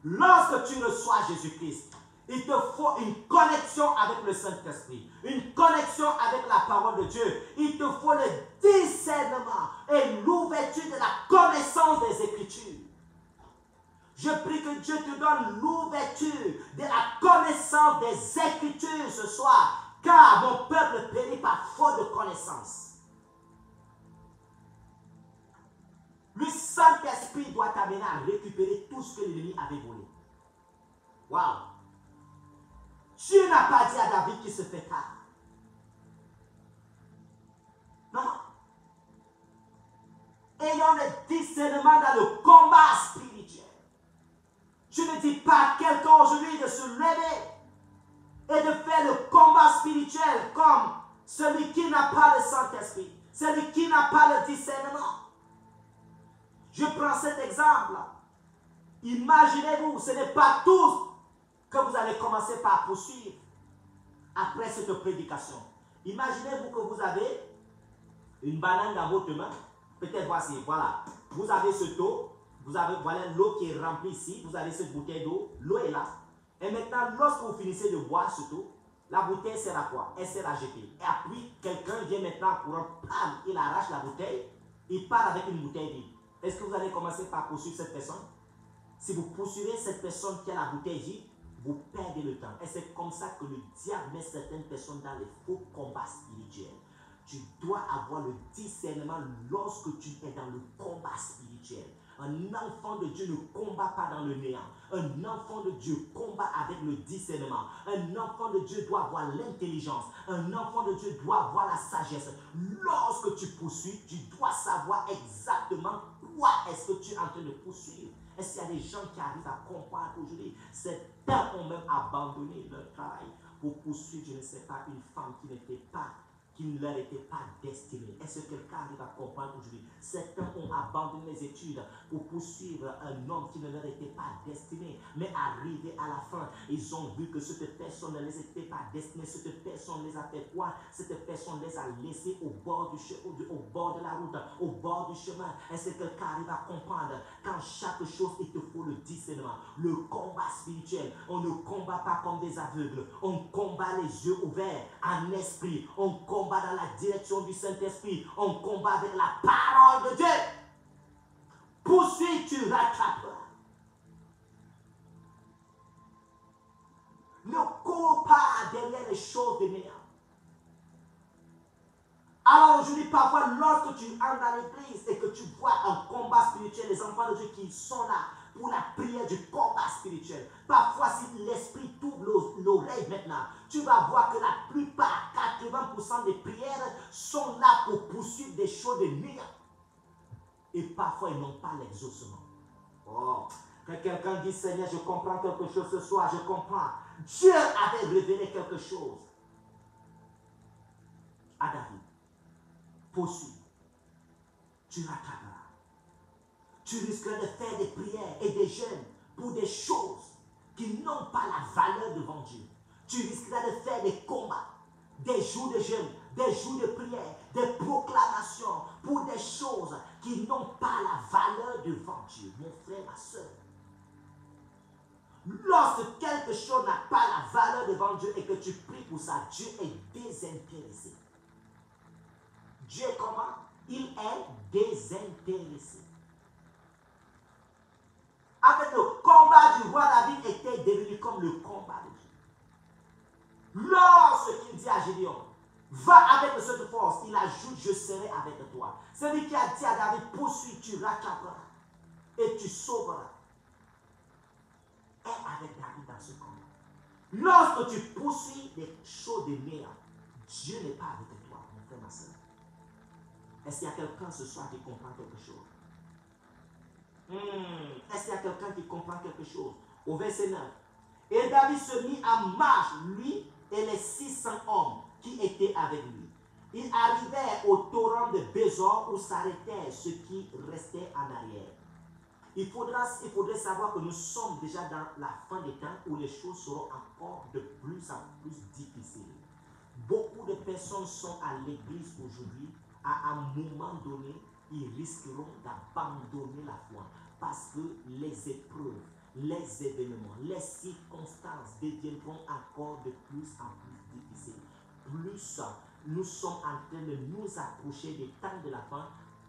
Lorsque tu reçois Jésus-Christ, il te faut une connexion avec le Saint-Esprit, une connexion avec la parole de Dieu. Il te faut le discernement et l'ouverture de la connaissance des Écritures. Je prie que Dieu te donne l'ouverture de la connaissance des Écritures ce soir, car mon peuple périt par faute de connaissance. Le Saint-Esprit doit t'amener à récupérer tout ce que l'ennemi avait volé. Waouh! Dieu n'a pas dit à David qu'il se fait tard. Non. Ayons le discernement dans le combat spirituel. Je ne dis pas à quelqu'un aujourd'hui de se lever et de faire le combat spirituel comme celui qui n'a pas le Saint-Esprit, celui qui n'a pas le discernement. Je prends cet exemple. Imaginez-vous, ce n'est pas tous que vous allez commencer par poursuivre après cette prédication. Imaginez-vous que vous avez une banane dans votre main. Peut-être voici, voilà. Vous avez ce taux, vous avez, voilà l'eau qui est remplie ici, vous avez cette bouteille d'eau, l'eau est là. Et maintenant, lorsque vous finissez de boire ce taux, la bouteille sert à quoi? Elle sert à jeter. Et puis, quelqu'un vient maintenant pour un pam, il arrache la bouteille, il part avec une bouteille vide. Est-ce que vous allez commencer par poursuivre cette personne? Si vous poursuivez cette personne qui a la bouteille vide, vous perdez le temps. Et c'est comme ça que le diable met certaines personnes dans les faux combats spirituels. Tu dois avoir le discernement lorsque tu es dans le combat spirituel. Un enfant de Dieu ne combat pas dans le néant. Un enfant de Dieu combat avec le discernement. Un enfant de Dieu doit avoir l'intelligence. Un enfant de Dieu doit avoir la sagesse. Lorsque tu poursuis, tu dois savoir exactement quoi est-ce que tu es en train de poursuivre. Est-ce qu'il y a des gens qui arrivent à comprendre aujourd'hui? Certains ont même abandonné leur travail pour poursuivre, je ne sais pas, une femme qui n'était pas, qui ne leur était pas destiné. Est-ce que quelqu'un arrive à comprendre aujourd'hui? Certains ont abandonné les études pour poursuivre un homme qui ne leur était pas destiné. Mais arrivé à la fin, ils ont vu que cette personne ne les était pas destinée. Cette personne les a fait quoi? Cette personne les a laissés au bord de la route, au bord du chemin. Est-ce que quelqu'un arrive à comprendre? Quand chaque chose, il te faut le discernement. Le combat spirituel, on ne combat pas comme des aveugles. On combat les yeux ouverts, en esprit. On combat dans la direction du Saint-Esprit. On combat avec la parole de Dieu. Poursuis, tu rattraperas. Ne cours pas derrière les choses de néant. Alors aujourd'hui, parfois, lorsque tu entres dans l'église et que tu vois un combat spirituel, les enfants de Dieu qui sont là pour la prière du combat spirituel, parfois, si l'esprit t'ouvre l'oreille maintenant, tu vas voir que la plupart, 80% des prières sont là pour poursuivre des choses de néant. Et parfois, ils n'ont pas l'exaucement. Oh, quand quelqu'un dit, Seigneur, je comprends quelque chose ce soir, je comprends. Dieu avait révélé quelque chose à David. Poursuis. Tu rattraperas. Tu risqueras de faire des prières et des jeûnes pour des choses qui n'ont pas la valeur devant Dieu. Tu risqueras de faire des combats, des jours de jeûne, des jours de prière, des proclamations pour des choses qui n'ont pas la valeur devant Dieu. Mon frère, ma soeur. Lorsque quelque chose n'a pas la valeur devant Dieu et que tu pries pour ça, Dieu est désintéressé. Dieu est comment? Il est désintéressé. En fait, le combat du roi David était devenu comme le combat de Dieu. Lorsqu'il dit à Gédéon, va avec cette force, il ajoute, je serai avec toi. Celui qui a dit à David, poursuis, tu rattraperas et tu sauveras. Est avec David dans ce combat. Lorsque tu poursuis des choses de néant, Dieu n'est pas avec toi, mon frère, ma soeur. Est-ce qu'il y a quelqu'un ce soir qui comprend quelque chose? Est-ce qu'il y a quelqu'un qui comprend quelque chose? Au verset 9. Et David se mit en marche, lui et les 600 hommes qui étaient avec lui. Ils arrivèrent au torrent de Bézor où s'arrêtaient ceux qui restaient en arrière. Il faudrait savoir que nous sommes déjà dans la fin des temps où les choses seront encore de plus en plus difficiles. Beaucoup de personnes sont à l'église aujourd'hui. À un moment donné, ils risqueront d'abandonner la foi parce que les épreuves, les événements, les circonstances deviendront encore de plus en plus difficiles. Plus nous sommes en train de nous approcher des temps de la fin,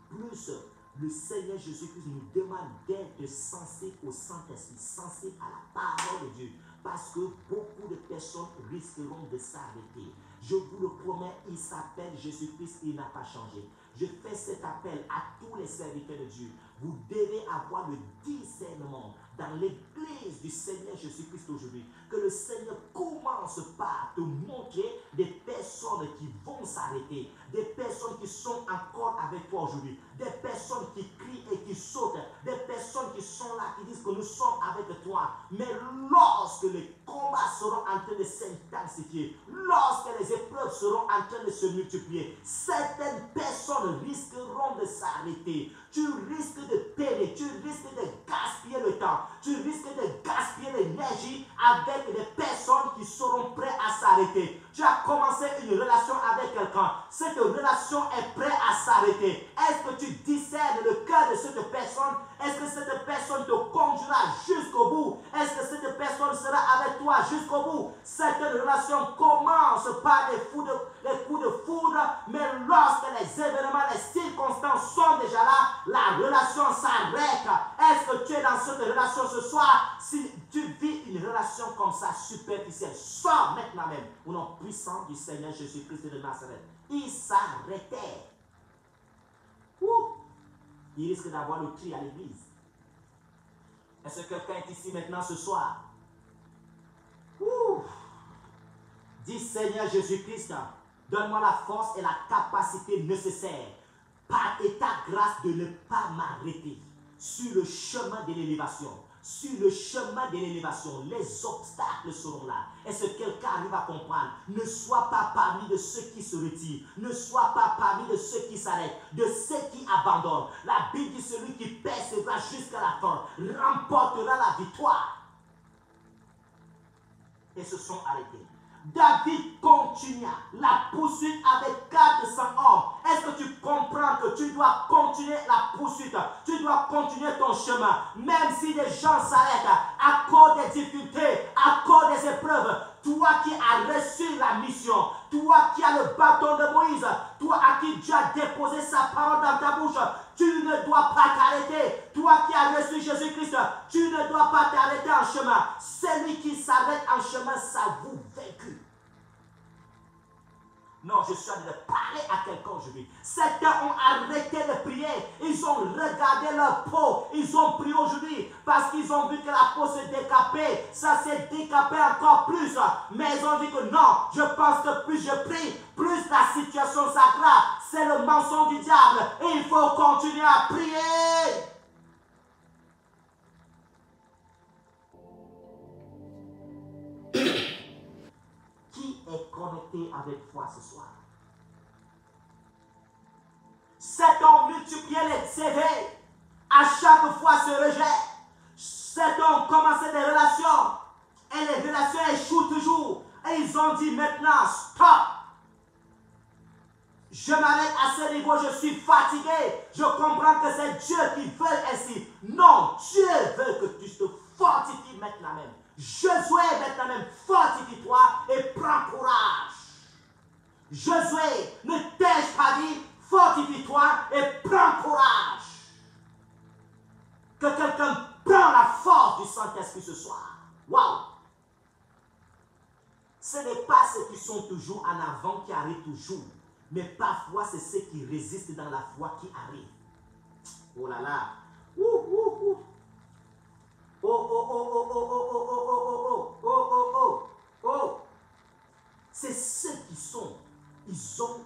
plus le Seigneur Jésus-Christ nous demande d'être sensibles au Saint-Esprit, sensibles à la parole de Dieu, parce que beaucoup de personnes risqueront de s'arrêter. Je vous le promets, il s'appelle Jésus-Christ, il n'a pas changé. Je fais cet appel à tous les serviteurs de Dieu. Vous devez avoir le discernement dans l'église du Seigneur Jésus-Christ aujourd'hui. Que le Seigneur commence par te montrer des personnes qui vont s'arrêter, des personnes qui sont encore avec toi aujourd'hui, des personnes qui crient et qui sautent, des personnes qui sont là, qui disent que nous sommes avec toi. Mais lorsque les combats seront en train de s'intensifier, lorsque les épreuves seront en train de se multiplier, certaines personnes risqueront de s'arrêter. Tu risques de peiner, tu risques de gaspiller le temps, tu risques de gaspiller l'énergie avec des personnes qui seront prêtes à s'arrêter. Tu as commencé une relation avec quelqu'un, cette relation est prête à s'arrêter. Est-ce que tu discernes le cœur de cette personne? Est-ce que cette personne te conduira jusqu'au bout? Est-ce que cette personne sera avec toi jusqu'au bout? Certaines relations commencent par des coups de foudre, mais lorsque les événements, les circonstances sont déjà là, la relation s'arrête. Est-ce que tu es dans cette relation ce soir? Si tu vis une relation comme ça, superficielle, sors maintenant même au nom puissant du Seigneur Jésus-Christ de Nazareth. Il s'arrêtait. Il risque d'avoir le cri à l'église. Est-ce que quelqu'un est ici maintenant ce soir? Dis Seigneur Jésus-Christ, donne-moi la force et la capacité nécessaires par ta grâce de ne pas m'arrêter sur le chemin de l'élévation, sur le chemin de l'élévation, les obstacles seront là. Est-ce que quelqu'un arrive à comprendre? Ne sois pas parmi de ceux qui se retirent. Ne sois pas parmi de ceux qui s'arrêtent, de ceux qui abandonnent. La Bible dit celui qui persévérera jusqu'à la fin remportera la victoire. Et se sont arrêtés. David continua la poursuite avec 400 hommes. Est-ce que tu comprends que tu dois continuer la poursuite? Tu dois continuer ton chemin. Même si les gens s'arrêtent à cause des difficultés, à cause des épreuves, toi qui as reçu la mission, toi qui as le bâton de Moïse, toi à qui Dieu a déposé sa parole dans ta bouche, tu ne dois pas t'arrêter. Toi qui as reçu Jésus-Christ, tu ne dois pas t'arrêter en chemin. Celui qui s'arrête en chemin s'avoue vaincu. Non, je suis en train de parler à quelqu'un aujourd'hui. Certains ont arrêté de prier. Ils ont regardé leur peau. Ils ont prié aujourd'hui parce qu'ils ont vu que la peau se décapait. Ça s'est décapé encore plus. Mais ils ont dit que non, je pense que plus je prie, plus la situation s'aggrave. C'est le mensonge du diable. Et il faut continuer à prier. Qui est connecté avec foi ce soir? Cet homme multipliait les éveils. À chaque fois se rejette. Cet homme commençait des relations. Et les relations échouent toujours. Et ils ont dit maintenant, stop. Je m'arrête à ce niveau, je suis fatigué. Je comprends que c'est Dieu qui veut ainsi. Non, Dieu veut que tu te fortifies maintenant même. Josué, maintenant même, fortifie-toi et prends courage. Josué, ne t'ai-je pas dit, fortifie-toi et prends courage. Que quelqu'un prenne la force du Saint-Esprit ce soir. Waouh! Ce n'est pas ceux qui sont toujours en avant qui arrivent toujours. Mais parfois, c'est ceux qui résistent dans la foi qui arrivent. Oh là là! Ouh, ouh, ouh! Oh, oh, oh, oh, oh, oh, oh, oh, oh, oh, oh, oh, oh. C'est ceux qui sont, ils ont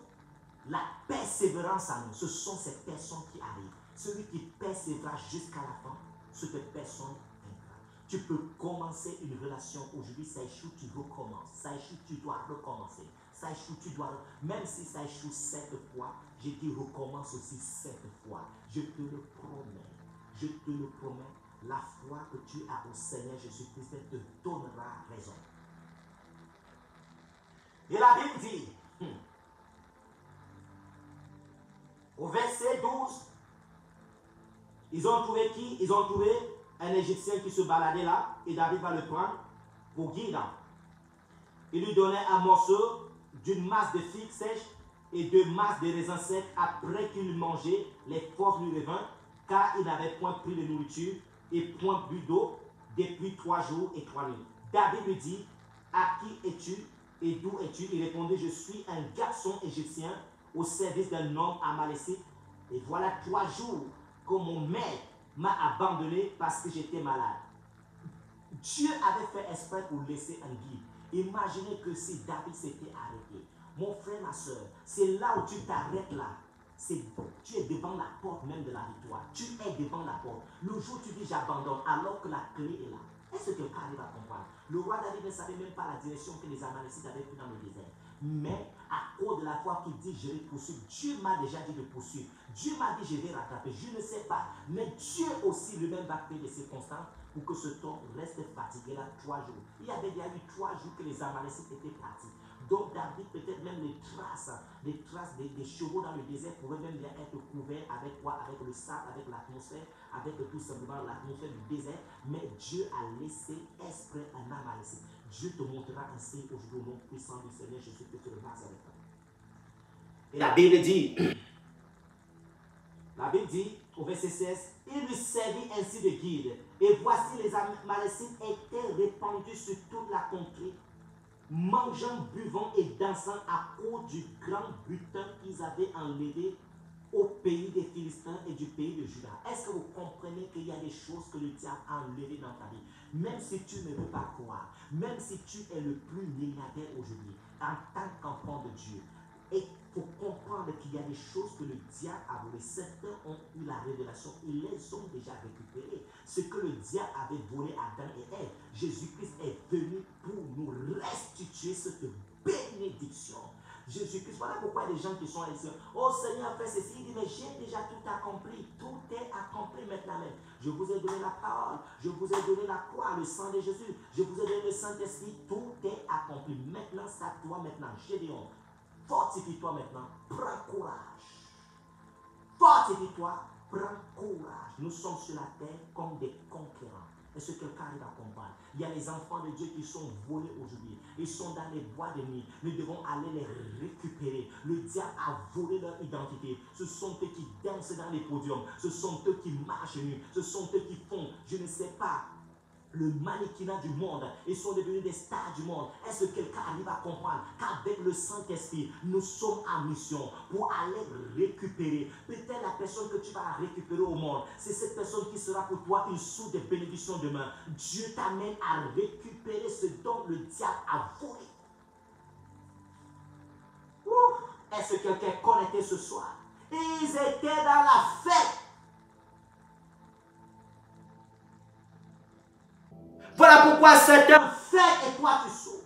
la persévérance en eux. Ce sont ces personnes qui arrivent. Celui qui persévère jusqu'à la fin, cette personne vaincra. Tu peux commencer une relation aujourd'hui, ça échoue, tu recommences. Ça échoue, tu dois recommencer. Ça échoue, tu dois... Même si ça échoue 7 fois, je dis recommence aussi 7 fois. Je te le promets. Je te le promets. La foi que tu as au Seigneur Jésus-Christ te donnera raison. Et la Bible dit, au verset 12, ils ont trouvé qui? Ils ont trouvé un Égyptien qui se baladait là, et David va le prendre pour guide. Il lui donnait un morceau d'une masse de figues sèches et 2 masses de raisins secs après qu'il mangeait, les forces lui revinrent, car il n'avait point pris de nourriture et point bu d'eau depuis 3 jours et 3 nuits. David lui dit, à qui es-tu et d'où es-tu? Il répondit, je suis un garçon égyptien au service d'un homme amalécite. Et voilà 3 jours que mon maître m'a abandonné parce que j'étais malade. Dieu avait fait exprès pour laisser un guide. Imaginez que si David s'était arrêté. Mon frère, ma soeur, c'est là où tu t'arrêtes là. Tu es devant la porte même de la victoire. Tu es devant la porte. Le jour où tu dis j'abandonne alors que la clé est là. Est-ce que quelqu'un arrive à comprendre? Le roi David ne savait même pas la direction que les Amalécites avaient pris dans le désert. Mais à cause de la foi qu'il dit je vais poursuivre, Dieu m'a déjà dit de poursuivre. Dieu m'a dit je vais rattraper. Je ne sais pas. Mais Dieu aussi lui-même va créer des circonstances pour que ce temps reste fatigué là 3 jours. Il y avait déjà eu 3 jours que les Amalécites étaient partis. Donc David, peut-être même les traces des chevaux dans le désert pouvaient même bien être couverts avec quoi? Avec le sable, avec l'atmosphère, avec tout simplement l'atmosphère du désert. Mais Dieu a laissé exprès un Amalécite. Dieu te montrera un signe aujourd'hui au nom puissant du Seigneur Jésus-Christ de Nazareth. Et la Bible dit, au verset 16, il lui servit ainsi de guide. Et voici les Amalécites étaient répandus sur toute la contrée, mangeant, buvant et dansant à cause du grand butin qu'ils avaient enlevé au pays des Philistins et du pays de Juda. Est-ce que vous comprenez qu'il y a des choses que le diable a enlevées dans ta vie? Même si tu ne veux pas croire, même si tu es le plus milliardaire aujourd'hui, en tant qu'enfant de Dieu, et Il faut comprendre qu'il y a des choses que le diable a volées. Certains ont eu la révélation, ils les ont déjà récupérées. Ce que le diable avait volé à Adam et Ève, Jésus-Christ est venu pour nous restituer cette bénédiction. Jésus-Christ, voilà pourquoi il y a des gens qui sont ici. Oh Seigneur, fais ceci. Il dit, mais j'ai déjà tout accompli. Tout est accompli maintenant même. Je vous ai donné la parole. Je vous ai donné la croix, le sang de Jésus. Je vous ai donné le Saint-Esprit. Tout est accompli. Maintenant, c'est à toi maintenant. Gédéon, fortifie-toi maintenant. Prends courage. Fortifie-toi. Prends courage. Nous sommes sur la terre comme des conquérants. Est-ce que quelqu'un arrive à comprendre? Il y a les enfants de Dieu qui sont volés aujourd'hui. Ils sont dans les bois de nuit. Nous devons aller les récupérer. Le diable a volé leur identité. Ce sont eux qui dansent dans les podiums. Ce sont eux qui marchent nus. Ce sont eux qui font, je ne sais pas, le mannequinat du monde. Ils sont devenus des stars du monde. Est-ce que quelqu'un arrive à comprendre qu'avec le Saint-Esprit, nous sommes en mission pour aller récupérer? Peut-être la personne que tu vas récupérer au monde, c'est cette personne qui sera pour toi une source de bénédiction demain. Dieu t'amène à récupérer ce dont le diable a volé. Est-ce que quelqu'un est connecté ce soir? Ils étaient dans la fête. Voilà pourquoi certains fêtent et toi tu souffres.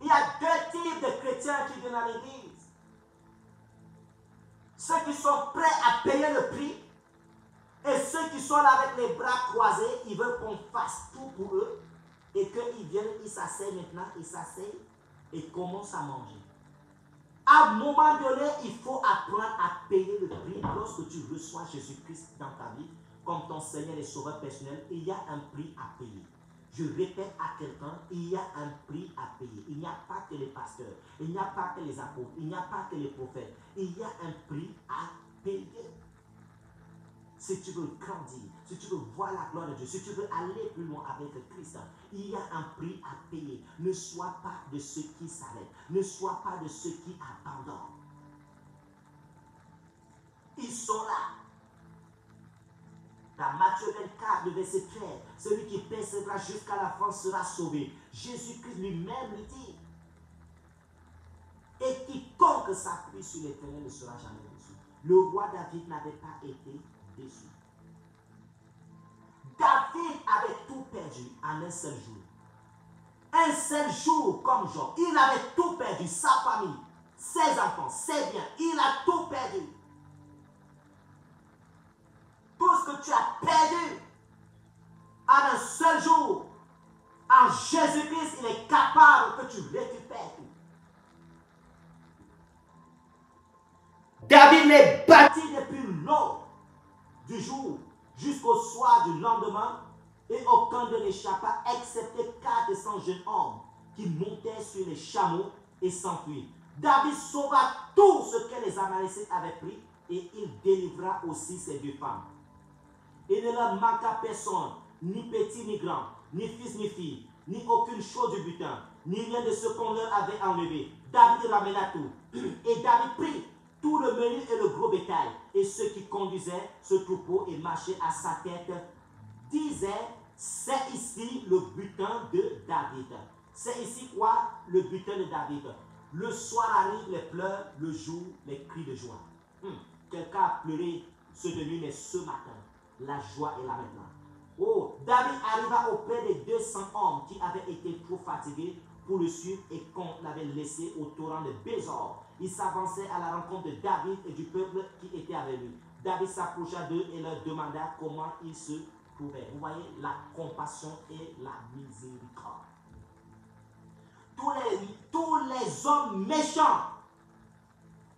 Il y a deux types de chrétiens qui viennent à l'église. Ceux qui sont prêts à payer le prix et ceux qui sont là avec les bras croisés, ils veulent qu'on fasse tout pour eux et qu'ils viennent, ils s'asseyent maintenant, ils s'asseyent et commencent à manger. À un moment donné, il faut apprendre à payer le prix lorsque tu reçois Jésus-Christ dans ta vie. Comme ton Seigneur et Sauveur personnel, il y a un prix à payer. Je répète à quelqu'un, il y a un prix à payer. Il n'y a pas que les pasteurs, il n'y a pas que les apôtres, il n'y a pas que les prophètes. Il y a un prix à payer. Si tu veux grandir, si tu veux voir la gloire de Dieu, si tu veux aller plus loin avec Christ, il y a un prix à payer. Ne sois pas de ceux qui s'arrêtent. Ne sois pas de ceux qui abandonnent. Ils sont là. Dans Matthieu 24, le verset 13, celui qui persévérera jusqu'à la fin sera sauvé. Jésus-Christ lui-même le dit. Et quiconque s'appuie sur l'Éternel ne sera jamais déçu. Le roi David n'avait pas été déçu. David avait tout perdu en un seul jour. Un seul jour comme Job. Il avait tout perdu, sa famille, ses enfants, ses biens. Il a tout perdu. Tout ce que tu as perdu en un seul jour, en Jésus-Christ, il est capable que tu récupères tout. David les bâtit depuis l'aube du jour jusqu'au soir du lendemain et aucun d'eux n'échappa excepté 400 jeunes hommes qui montaient sur les chameaux et s'enfuirent. David sauva tout ce que les Amalécites avaient pris et il délivra aussi ses deux femmes. Il ne leur manqua personne, ni petit ni grand, ni fils ni fille, ni aucune chose du butin, ni rien de ce qu'on leur avait enlevé. David ramena tout. Et David prit tout le menu et le gros bétail. Et ceux qui conduisaient ce troupeau et marchaient à sa tête disaient, c'est ici le butin de David. C'est ici quoi? Le butin de David. Le soir arrive les pleurs, le jour les cris de joie. Quelqu'un a pleuré ce de nuit, mais ce matin, la joie est là maintenant. Oh, David arriva auprès des 200 hommes qui avaient été trop fatigués pour le suivre et qu'on l'avait laissé au torrent de Bézor. Il s'avançait à la rencontre de David et du peuple qui était avec lui. David s'approcha d'eux et leur demanda comment ils se trouvaient. Vous voyez la compassion et la miséricorde. Tous les hommes méchants,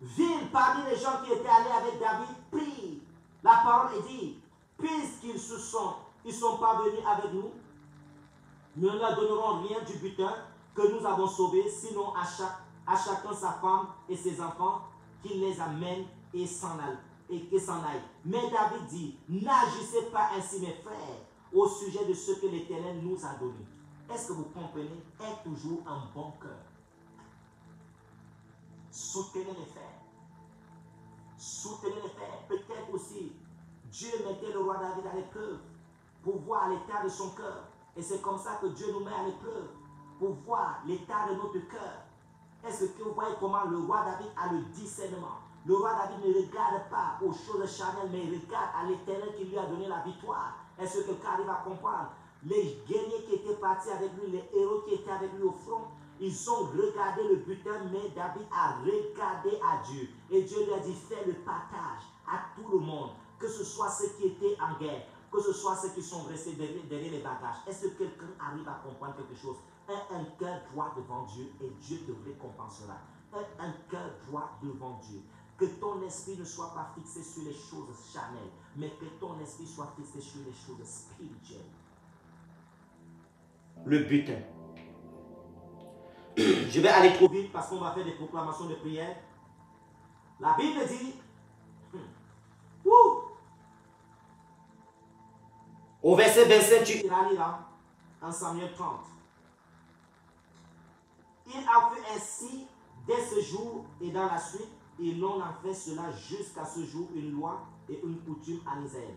vils parmi les gens qui étaient allés avec David, prirent la parole et dirent, puisqu'ils sont pas venus avec nous, nous ne leur donnerons rien du butin que nous avons sauvé, sinon à chacun sa femme et ses enfants, qu'il les amène et s'en aille. Mais David dit, n'agissez pas ainsi mes frères, au sujet de ce que l'Éternel nous a donné. Est-ce que vous comprenez? Aie toujours un bon cœur. Soutenez les frères. Soutenez les frères. Peut-être aussi, Dieu mettait le roi David à l'épreuve pour voir l'état de son cœur. Et c'est comme ça que Dieu nous met à l'épreuve pour voir l'état de notre cœur. Est-ce que vous voyez comment le roi David a le discernement? Le roi David ne regarde pas aux choses charnelles, mais il regarde à l'Éternel qui lui a donné la victoire. Est-ce que quelqu'un arrive à comprendre? Les guerriers qui étaient partis avec lui, les héros qui étaient avec lui au front, ils ont regardé le butin, mais David a regardé à Dieu. Et Dieu lui a dit, fais le partage à tout le monde, que ce soit ceux qui étaient en guerre, que ce soit ceux qui sont restés derrière les bagages. Est-ce que quelqu'un arrive à comprendre quelque chose? Un cœur droit devant Dieu et Dieu te récompensera. Un cœur droit devant Dieu. Que ton esprit ne soit pas fixé sur les choses charnelles, mais que ton esprit soit fixé sur les choses spirituelles. Le butin. Je vais aller trop vite parce qu'on va faire des proclamations de prière. La Bible dit, au verset 25, tu iras lire en Samuel 30. Il a fait ainsi dès ce jour et dans la suite, et l'on a fait cela jusqu'à ce jour, une loi et une coutume en Israël.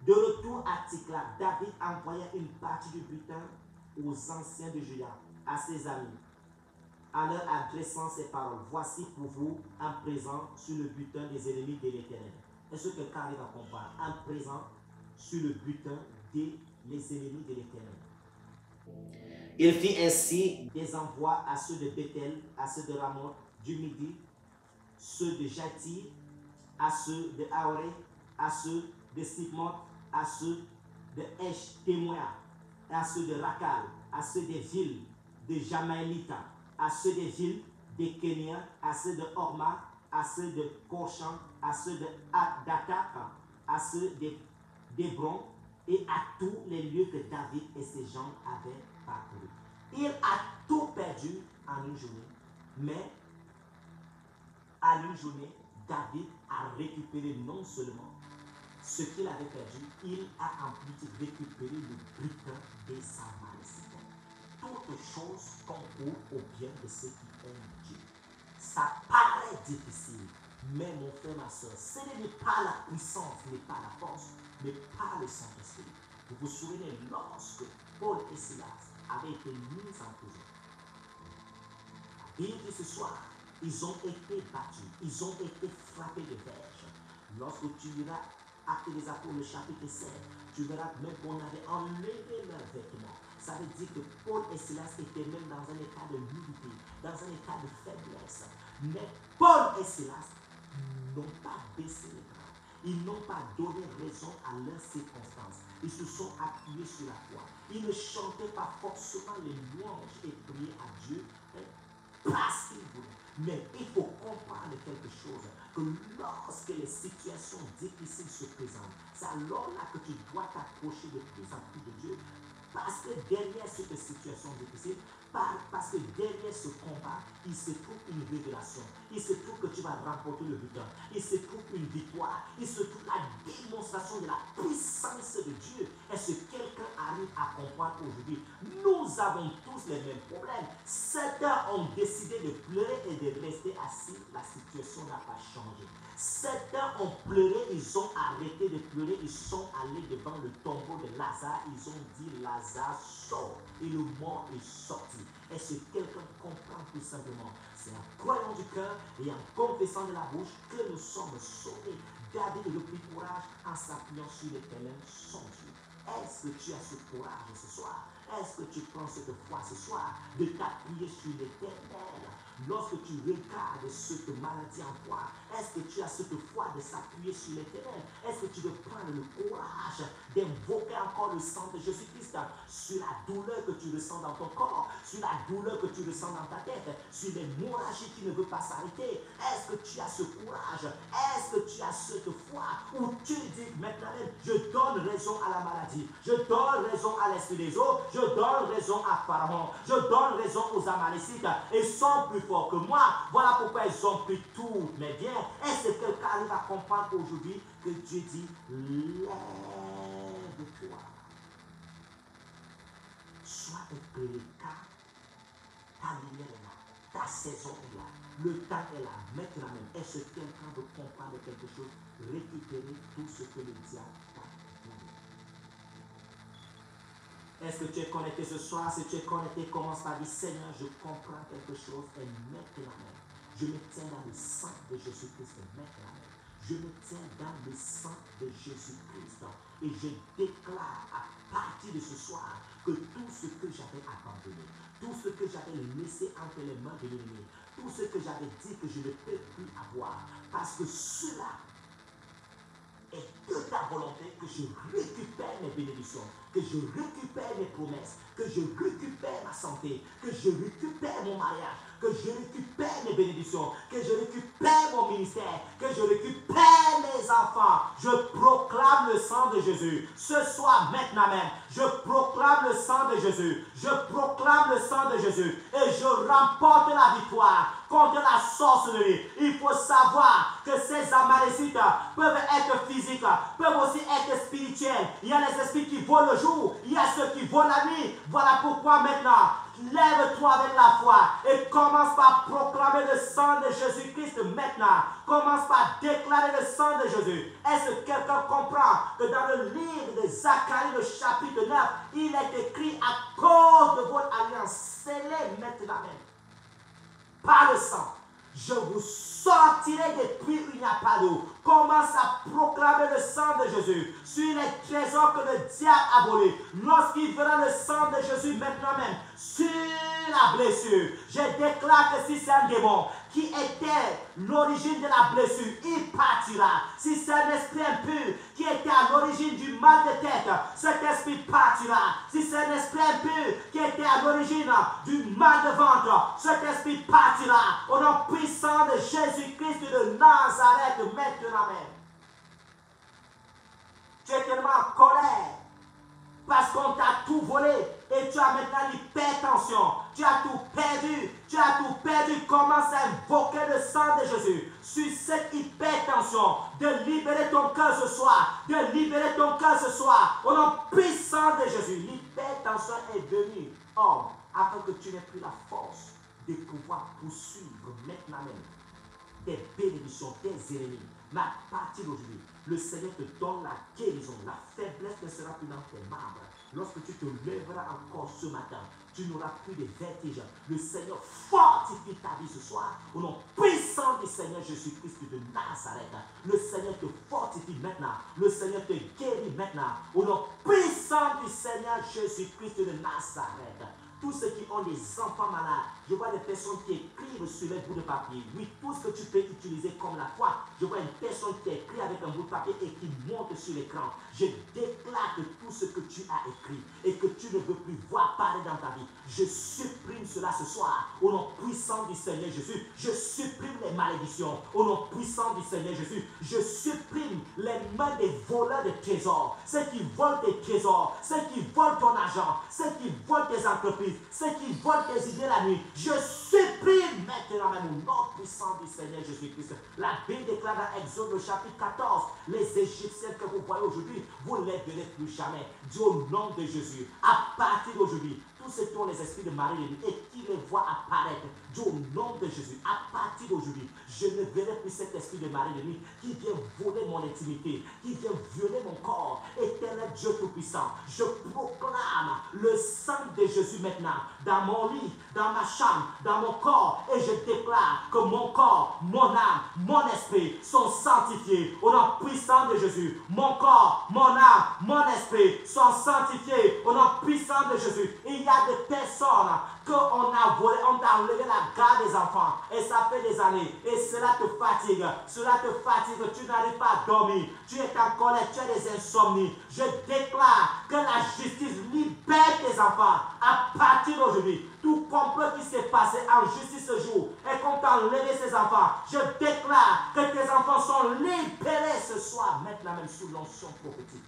De retour à Ticlac, David envoya une partie du butin aux anciens de Juda, à ses amis, en leur adressant ces paroles. Voici pour vous un présent sur le butin des ennemis de l'Éternel. Est-ce que quelqu'un arrive à comprendre? Un présent sur le butin des ennemis de l'Éternel. Il fit ainsi des envois à ceux de Bethel, à ceux de Ramoth, du Midi, ceux de Jatir, à ceux de Aoré, à ceux de Sipmoth, à ceux de Esh-Temoa, à ceux de Rakal, à ceux des villes de Jamaïlita, à ceux des villes de Kenya, à ceux de Orma, à ceux de Koshan, à ceux de Datak, à ceux d'Hébron, et à tous les lieux que David et ses gens avaient parcourus. Il a tout perdu en une journée, mais en une journée, David a récupéré non seulement ce qu'il avait perdu, il a en plus récupéré le butin des Amalécites. Toute chose concourt au bien de ceux qui aiment Dieu. Ça paraît difficile, mais mon frère, ma soeur, ce n'est pas la puissance, ce n'est pas la force, mais par le Saint-Esprit. Vous vous souvenez lorsque Paul et Silas avaient été mis en prison. La Bible dit ce soir, ils ont été battus, ils ont été frappés de verges. Lorsque tu liras Actes des Apôtres, le chapitre 7, tu verras même qu'on avait enlevé leurs vêtements. Ça veut dire que Paul et Silas étaient même dans un état de nudité, dans un état de faiblesse. Mais Paul et Silas n'ont pas baissé les bras. Ils n'ont pas donné raison à leurs circonstances. Ils se sont appuyés sur la foi. Ils ne chantaient pas forcément les louanges et priaient à Dieu parce qu'ils voulaient. Mais il faut comprendre quelque chose, que lorsque les situations difficiles se présentent, c'est alors là que tu dois t'approcher de plus en plus de Dieu. Parce que derrière cette situation difficile, parce que derrière ce combat, il se trouve une révélation. Il se trouve que tu vas remporter le butin. Il se trouve une victoire. Il se trouve la démonstration de la puissance de Dieu. Est-ce que quelqu'un arrive à comprendre aujourd'hui? Nous avons tous les mêmes problèmes. Certains ont décidé de pleurer et de rester assis. La situation n'a pas changé. Certains ont pleuré, ils ont arrêté de pleurer, ils sont allés devant le tombeau de Lazare, ils ont dit Lazare sort, et le mort est sorti. Est-ce que quelqu'un comprend tout simplement? C'est en croyant du cœur et en confessant de la bouche que nous sommes sauvés. David le prit courage en s'appuyant sur l'Éternel, son Dieu. Est-ce que tu as ce courage ce soir? Est-ce que tu prends cette foi ce soir de t'appuyer sur l'Éternel? Lorsque tu regardes cette maladie en toi, est-ce que tu as cette foi de s'appuyer sur l'Éternel? Est-ce que tu veux prendre le courage d'invoquer encore le sang de Jésus-Christ sur la douleur que tu ressens dans ton corps, sur la douleur que tu ressens dans ta tête, sur l'hémorragie qui ne veut pas s'arrêter? Est-ce que tu as ce courage? Est-ce que tu as cette foi où tu dis maintenant même, je donne raison à la maladie, je donne raison à l'esprit des eaux, je donne raison à Pharaon, je donne raison aux Amalécites, ils sont plus forts que moi, voilà pourquoi ils ont pris toutes mes biens. Est-ce que quelqu'un arrive à comprendre aujourd'hui que Dieu dit, lève-toi, sois éclairé, car ta lumière est là, ta saison est là, le temps est là, maintenant même. Est-ce que quelqu'un veut comprendre quelque chose? Récupérer tout ce que le diable t'a donné. Est-ce que tu es connecté ce soir? Si tu es connecté, commence par dire, Seigneur, je comprends quelque chose et maintenant même, je me tiens dans le sang de Jésus-Christ maintenant même. Je me tiens dans le sang de Jésus-Christ et je déclare à partir de ce soir que tout ce que j'avais abandonné, tout ce que j'avais laissé entre les mains de l'ennemi, tout ce que j'avais dit que je ne peux plus avoir, parce que cela est de ta volonté, que je récupère mes bénédictions, que je récupère mes promesses, que je récupère ma santé, que je récupère mon mariage, que je récupère mes bénédictions, que je récupère mon ministère, que je récupère mes enfants. Je proclame le sang de Jésus. Ce soir, maintenant même, je proclame le sang de Jésus. Je proclame le sang de Jésus et je remporte la victoire contre la sorcellerie. Il faut savoir que ces Amalécites peuvent être physiques, peuvent aussi être spirituels. Il y a les esprits qui volent le jour, il y a ceux qui volent la nuit. Voilà pourquoi maintenant, lève-toi avec la foi et commence par proclamer le sang de Jésus-Christ maintenant. Commence par déclarer le sang de Jésus. Est-ce que quelqu'un comprend que dans le livre de Zacharie, le chapitre 9, il est écrit à cause de votre alliance scellée maintenant même par le sang, je vous sortirai des puits où il n'y a pas d'eau. Commence à proclamer le sang de Jésus sur les trésors que le diable a volés. Lorsqu'il verra le sang de Jésus maintenant même sur la blessure, je déclare que si c'est un démon qui était l'origine de la blessure, il partira. Si c'est un esprit impur qui était à l'origine du mal de tête, cet esprit partira. Si c'est un esprit impur qui était à l'origine du mal de ventre, cet esprit partira. Au nom puissant de Jésus-Christ de Nazareth, maintenant même. Tu es tellement en colère parce qu'on t'a tout volé et tu as maintenant l'hypertension. Tu as tout perdu. Tu as tout perdu. Commence à invoquer le sang de Jésus sur cette hypertension. De libérer ton cœur ce soir. De libérer ton cœur ce soir. Au nom puissant de Jésus. L'hypertension est venue homme afin que tu n'aies plus la force de pouvoir poursuivre maintenant même des bénédictions, des ennemis. Mais à partir d'aujourd'hui, le Seigneur te donne la guérison. La faiblesse ne sera plus dans tes membres. Lorsque tu te lèveras encore ce matin, tu n'auras plus de vertige. Le Seigneur fortifie ta vie ce soir. Au nom puissant du Seigneur Jésus-Christ de Nazareth. Le Seigneur te fortifie maintenant. Le Seigneur te guérit maintenant. Au nom puissant du Seigneur Jésus-Christ de Nazareth. Tous ceux qui ont des enfants malades, je vois des personnes qui écrivent sur les bouts de papier. Oui, tout ce que tu peux utiliser comme la foi. Je vois une personne qui écrit avec un bout de papier et qui monte sur l'écran. Je déclare que tout ce que tu as écrit et que tu ne veux plus voir parler dans ta vie, je supprime cela ce soir. Au nom puissant du Seigneur Jésus, je supprime les malédictions. Au nom puissant du Seigneur Jésus, je supprime les mains des voleurs de trésors. Ceux qui volent tes trésors, ceux qui volent ton argent, ceux qui volent tes entreprises, ceux qui volent tes idées la nuit, je supprime maintenant même au nom puissant du Seigneur Jésus-Christ. La Bible déclare dans Exode le chapitre 14, les Égyptiens que vous voyez aujourd'hui, vous ne les verrez plus jamais. Dieu au nom de Jésus, à partir d'aujourd'hui, tous ceux qui ont les esprits de Marie et qui les voient apparaître, Dieu au nom de Jésus, à partir d'aujourd'hui, je ne verrai plus cet esprit de Marie qui vient voler mon intimité, qui vient violer mon corps. Éternel Dieu Tout-Puissant, je proclame le sang de Jésus maintenant dans mon lit, dans ma chambre, dans mon corps, et je déclare que mon corps, mon âme, mon esprit sont sanctifiés au nom puissant de Jésus. Mon corps, mon âme, mon esprit sont sanctifiés au nom puissant de Jésus. Il y a des personnes qu'on a volé, on t'a enlevé la garde des enfants et ça fait des années et cela te fatigue, tu n'arrives pas à dormir, tu es en colère, tu as des insomnies. Je déclare que la justice libère tes enfants à partir d'aujourd'hui. Tout complot qui s'est passé en justice ce jour et qu'on t'a enlevé ces enfants, je déclare que tes enfants sont libérés ce soir, maintenant même sous l'onction prophétique.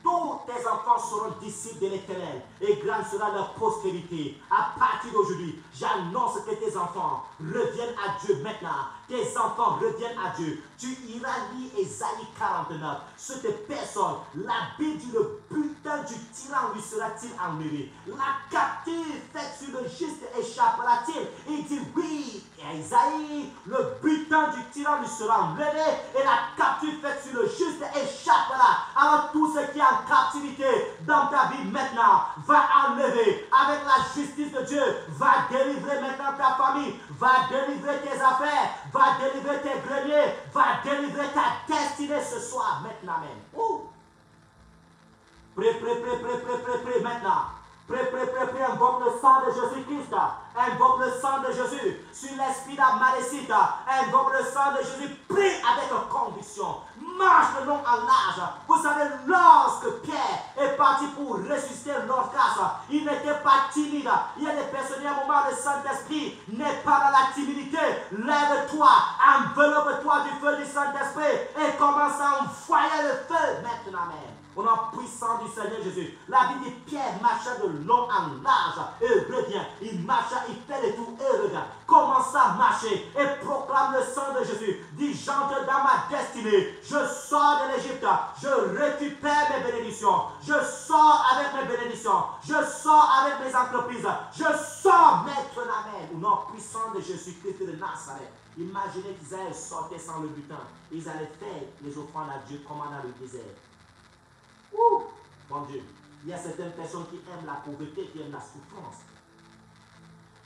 Tous tes enfants seront disciples de l'Éternel et grande sera leur prospérité. À partir d'aujourd'hui, j'annonce que tes enfants reviennent à Dieu maintenant. Tes enfants reviennent à Dieu. Tu iras lire Ésaïe 49. Sur tes personnes, la Bible dit le butin du tyran lui sera-t-il enlevé? La captive faite sur le juste échappera-t-il? Il dit oui, Ésaïe, le butin du tyran lui sera enlevé et la captive faite sur le juste échappera. Alors tous ceux qui sont en captivité, dans ta vie maintenant. Va enlever avec la justice de Dieu. Va délivrer maintenant ta famille. Va délivrer tes affaires. Va délivrer tes greniers. Va délivrer ta destinée ce soir, maintenant même. Prie maintenant. Prie, invoque le sang de Jésus-Christ. Invoque le sang de Jésus sur l'esprit d'Amalécite. Invoque le sang de Jésus. Prie avec conviction. Marche le long en large. Vous savez, lorsque Pierre est parti pour ressusciter Dorcas, il n'était pas timide. Il y a des personnes, à un moment, le Saint-Esprit n'est pas dans la timidité. Lève-toi, enveloppe-toi du feu du Saint-Esprit et commence à envoyer le feu maintenant même. Au nom puissant du Seigneur Jésus. La Bible dit Pierre marcha de long en large et revient. Il marcha, il fait le tour et revient. Commence à marcher et proclame le sang de Jésus. Dis, j'entre dans ma destinée. Je sors de l'Égypte. Je récupère mes bénédictions. Je sors avec mes bénédictions. Je sors avec mes entreprises. Je sors maintenant même. Au nom puissant de Jésus-Christ de Nazareth. Imaginez qu'Israël sortait sans le butin. Ils allaient faire les offrandes à Dieu comme dans le désert. Mon Dieu, il y a certaines personnes qui aiment la pauvreté, qui aiment la souffrance.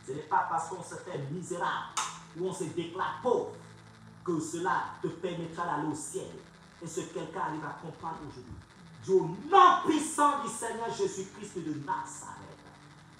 Ce n'est pas parce qu'on se fait misérable ou on se déclare pauvre que cela te permettra d'aller au ciel. Et ce quelqu'un arrive à comprendre aujourd'hui. Du nom puissant du Seigneur Jésus-Christ de Nazareth.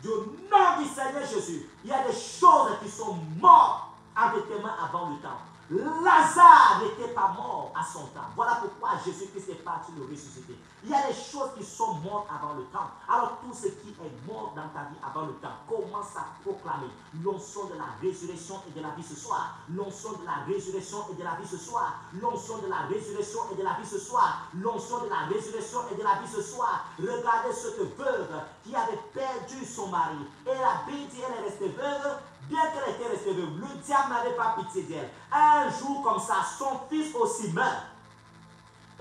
Du nom du Seigneur Jésus, il y a des choses qui sont mortes entre tes mains avant le temps. Lazare n'était pas mort à son temps. Voilà pourquoi Jésus-Christ est parti le ressusciter. Il y a des choses qui sont mortes avant le temps. Alors tout ce qui est mort dans ta vie avant le temps, commence à proclamer l'onction de la résurrection et de la vie ce soir. L'onction de la résurrection et de la vie ce soir. L'onction de la résurrection et de la vie ce soir. L'onction de la résurrection et de la vie ce soir. Regardez cette veuve qui avait perdu son mari. Et la Bible dit elle est restée veuve. Bien qu'elle était restée veuve, le diable n'avait pas pitié d'elle. Un jour comme ça, son fils aussi meurt.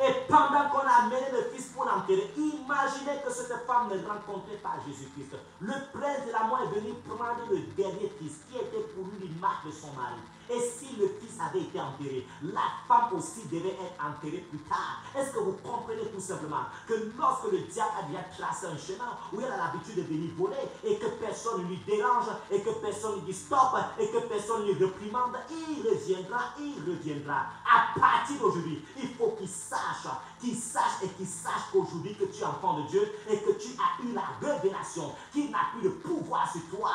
Et pendant qu'on a amené le fils pour l'enterrer, imaginez que cette femme ne rencontrait pas Jésus-Christ. Le prince de la mort est venu prendre le dernier fils qui était pour lui l'image de son mari. Et si le fils avait été enterré, la femme aussi devait être enterrée plus tard. Est-ce que vous comprenez tout simplement que lorsque le diable a déjà tracé un chemin où il a l'habitude de venir voler et que personne ne lui dérange et que personne ne lui dit stop et que personne ne lui réprimande, il reviendra. À partir d'aujourd'hui, il faut qu'il sache qu'aujourd'hui que tu es enfant de Dieu et que tu as eu la révélation, qu'il n'a plus de pouvoir sur toi,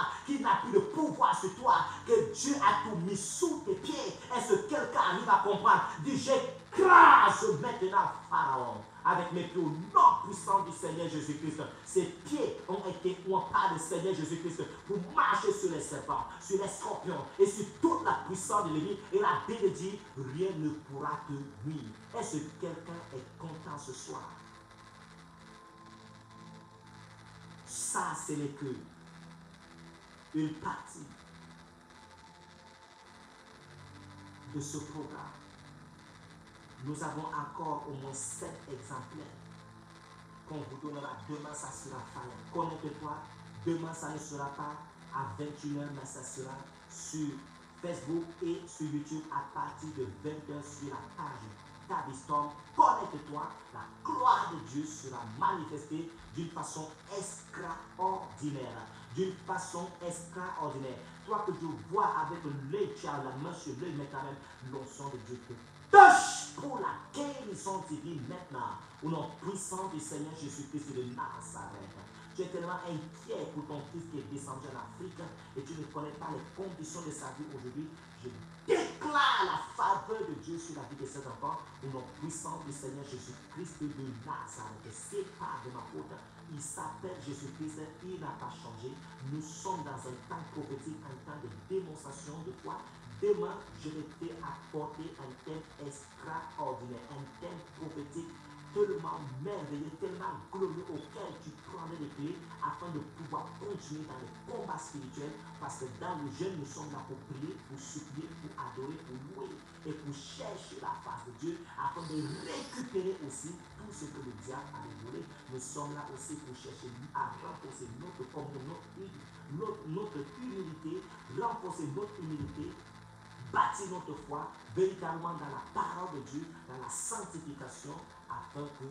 que Dieu a tout mis sous tes pieds. Est-ce que quelqu'un arrive à comprendre? Dis, j'écrase maintenant Pharaon avec mes pieds au nom puissant du Seigneur Jésus-Christ. Ses pieds ont pas de Seigneur Jésus-Christ pour marcher sur les serpents, sur les scorpions et sur toute la puissance de l'ennemi. Et la Bible dit, rien ne pourra te nuire. Est-ce que quelqu'un est content ce soir? Ça, ce n'est que une partie de ce programme. Nous avons encore au moins 7 exemplaires qu'on vous donnera. Demain, ça sera fire. Connecte-toi. Demain, ça ne sera pas à 21h, mais ça sera sur Facebook et sur YouTube à partir de 20h sur la page Tabistorm. Connecte-toi. La gloire de Dieu sera manifestée d'une façon extraordinaire. Toi que Dieu vois avec l'œil, tu as la main sur l'œil maintenant même, l'onction de Dieu te touche pour la guérison divine maintenant. Au nom puissant du Seigneur Jésus-Christ de Nazareth. Tu es tellement inquiet pour ton fils qui est descendu en Afrique et tu ne connais pas les conditions de sa vie aujourd'hui. Je déclare la faveur de Dieu sur la vie de cet enfant. Au nom puissant du Seigneur Jésus-Christ de Nazareth. Et c'est pas de ma faute. Il s'appelle Jésus-Christ, il n'a pas changé. Nous sommes dans un temps prophétique, un temps de démonstration de foi. Demain, je vais t'apporter un thème extraordinaire, un thème prophétique tellement merveilleux, tellement glorieux auquel tu prendrais les clés afin de pouvoir continuer dans les combats spirituels. Parce que dans le jeûne, nous sommes là pour prier, pour supplier, pour adorer, pour louer et pour chercher la face de Dieu afin de récupérer aussi tout ce que le diable a volé. Nous sommes là aussi pour chercher à renforcer notre humilité, renforcer notre humilité bâtir notre foi véritablement dans la parole de Dieu, dans la sanctification, afin que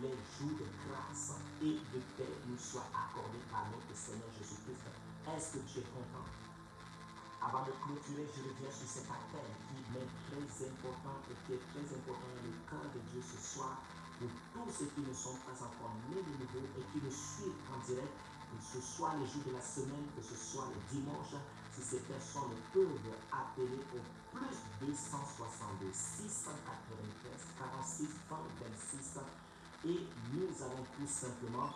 les jours de grâce et de paix nous soient accordés par notre Seigneur Jésus-Christ. Est-ce que tu es content? Avant de clôturer, je reviens sur cet appel qui est très important et qui est très important dans le cœur de Dieu ce soir pour tous ceux qui ne sont pas encore nés de nouveau et qui nous suivent en direct, que ce soit les jours de la semaine, que ce soit les dimanches, si ces personnes peuvent appeler au plus 262 693 46 26 et nous allons tout simplement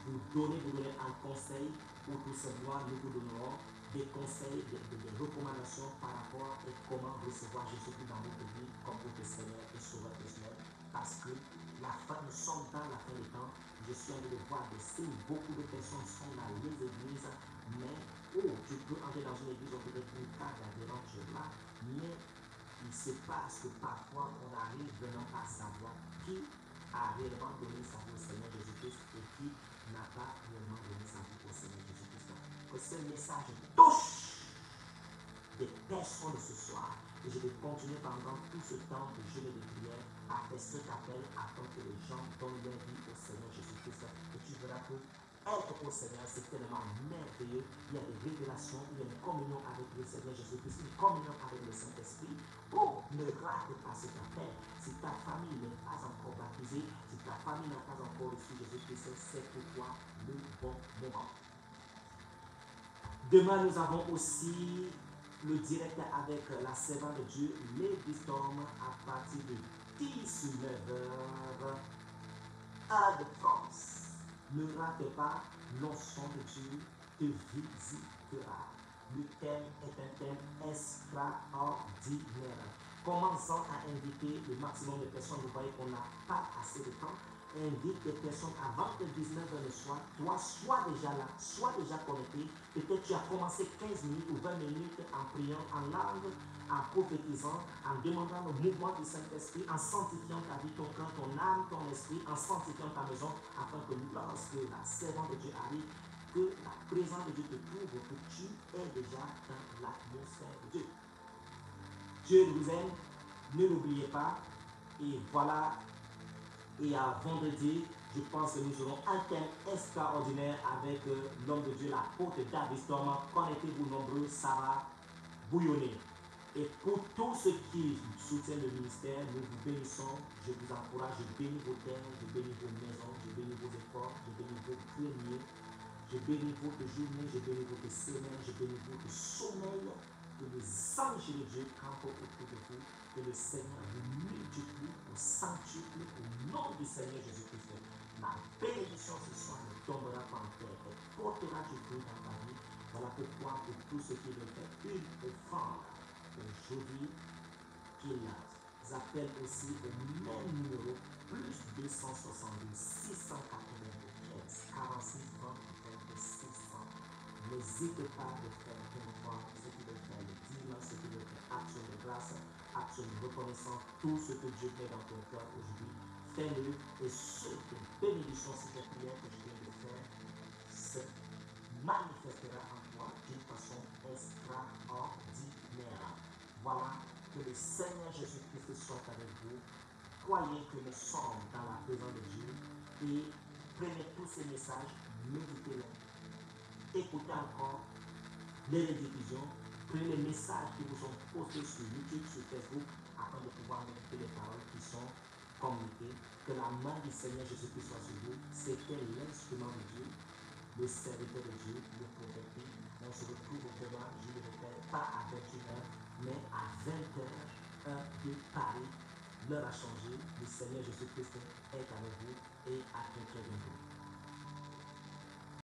vous donner un conseil ou tout simplement nous vous donnerons des conseils, des recommandations par rapport à comment recevoir Jésus-Christ dans votre vie comme votre Seigneur et Sauveur personnel. Parce que nous sommes dans la fin des temps. Je suis en train de voir des signes. Beaucoup de personnes sont dans les églises, mais tu peux entrer dans une église, on peut être une carte d'adhérent, tu es là, mais il se passe que parfois on arrive venant à savoir qui a réellement donné sa vie au Seigneur Jésus-Christ et qui n'a pas réellement donné sa vie au Seigneur Jésus-Christ. Que ce message touche des personnes ce soir. Et je vais continuer pendant tout ce temps de jeûne et de prière à faire cet appel afin que les gens donnent leur vie au Seigneur Jésus-Christ. Et tu verras que être au Seigneur, c'est tellement merveilleux. Il y a des révélations, il y a une communion avec le Seigneur Jésus-Christ, une communion avec le Saint-Esprit. Oh, ne rate pas cet appel. Si ta famille n'est pas encore baptisée, si ta famille n'a pas encore reçu Jésus-Christ, c'est pour toi le bon moment. Demain, nous avons aussi le direct avec la servante de Dieu, Lady Storm, à partir de 19h, heure de France. Ne rate pas, l'onction de Dieu te visitera. Le thème est un thème extraordinaire. Commençons à inviter le maximum de personnes. Vous voyez qu'on n'a pas assez de temps. Invite des personnes avant que 19h le soir. Toi, sois déjà là, sois déjà connecté. Peut-être tu as commencé 15 minutes ou 20 minutes en priant en langue, en prophétisant, en demandant le mouvement du Saint-Esprit, en sanctifiant ta vie, ton cœur, ton âme, ton esprit, en sanctifiant ta maison, afin que lorsque la servante de Dieu arrive, que la présence de Dieu te trouve, que tu es déjà dans l'atmosphère de Dieu. Dieu vous aime, ne l'oubliez pas. Et voilà. Et à vendredi, je pense que nous aurons un thème extraordinaire avec l'homme de Dieu, l'apôtre David Storm. Connectez-vous nombreux, ça va bouillonner. Et pour tous ceux qui soutiennent le ministère, nous vous bénissons. Je vous encourage, je bénis vos terres, je bénis vos maisons, je bénis vos efforts, je bénis vos greniers, je bénis votre journée, je bénis votre semaine, je bénis votre sommeil. Que les anges de Dieu campent autour de vous. Que le Seigneur vous multiplie, vous sanctifie au nom du Seigneur Jésus-Christ. La bénédiction ce soir ne tombera pas en terre, elle portera du fruit dans ta vie. Voilà pourquoi pour tous ceux qui veulent faire une offrande aujourd'hui, qu'ils appellent aussi au même numéro, plus 272 695 46 20 2600. N'hésitez pas de faire une offrande, ceux qui veulent faire le dîme, ceux qui veulent faire action de grâce, action de reconnaissance, tout ce que Dieu met dans ton cœur aujourd'hui, fais-le et cette bénédiction, cette prière que je viens de faire, se manifestera en toi d'une façon extraordinaire. Voilà, que le Seigneur Jésus-Christ soit avec vous. Croyez que nous sommes dans la présence de Dieu et prenez tous ces messages, méditez-les. Écoutez encore les rediffusions, prenez les messages qui vous sont postés sur YouTube, sur Facebook, afin de pouvoir écouter les paroles qui sont communiquées. Que la main du Seigneur Jésus-Christ soit sur vous. C'était l'instrument de Dieu, le serviteur de Dieu, le prophète. On se retrouve demain, je le répète, pas à 21h, mais à 20h, heure de Paris. L'heure a changé. Le Seigneur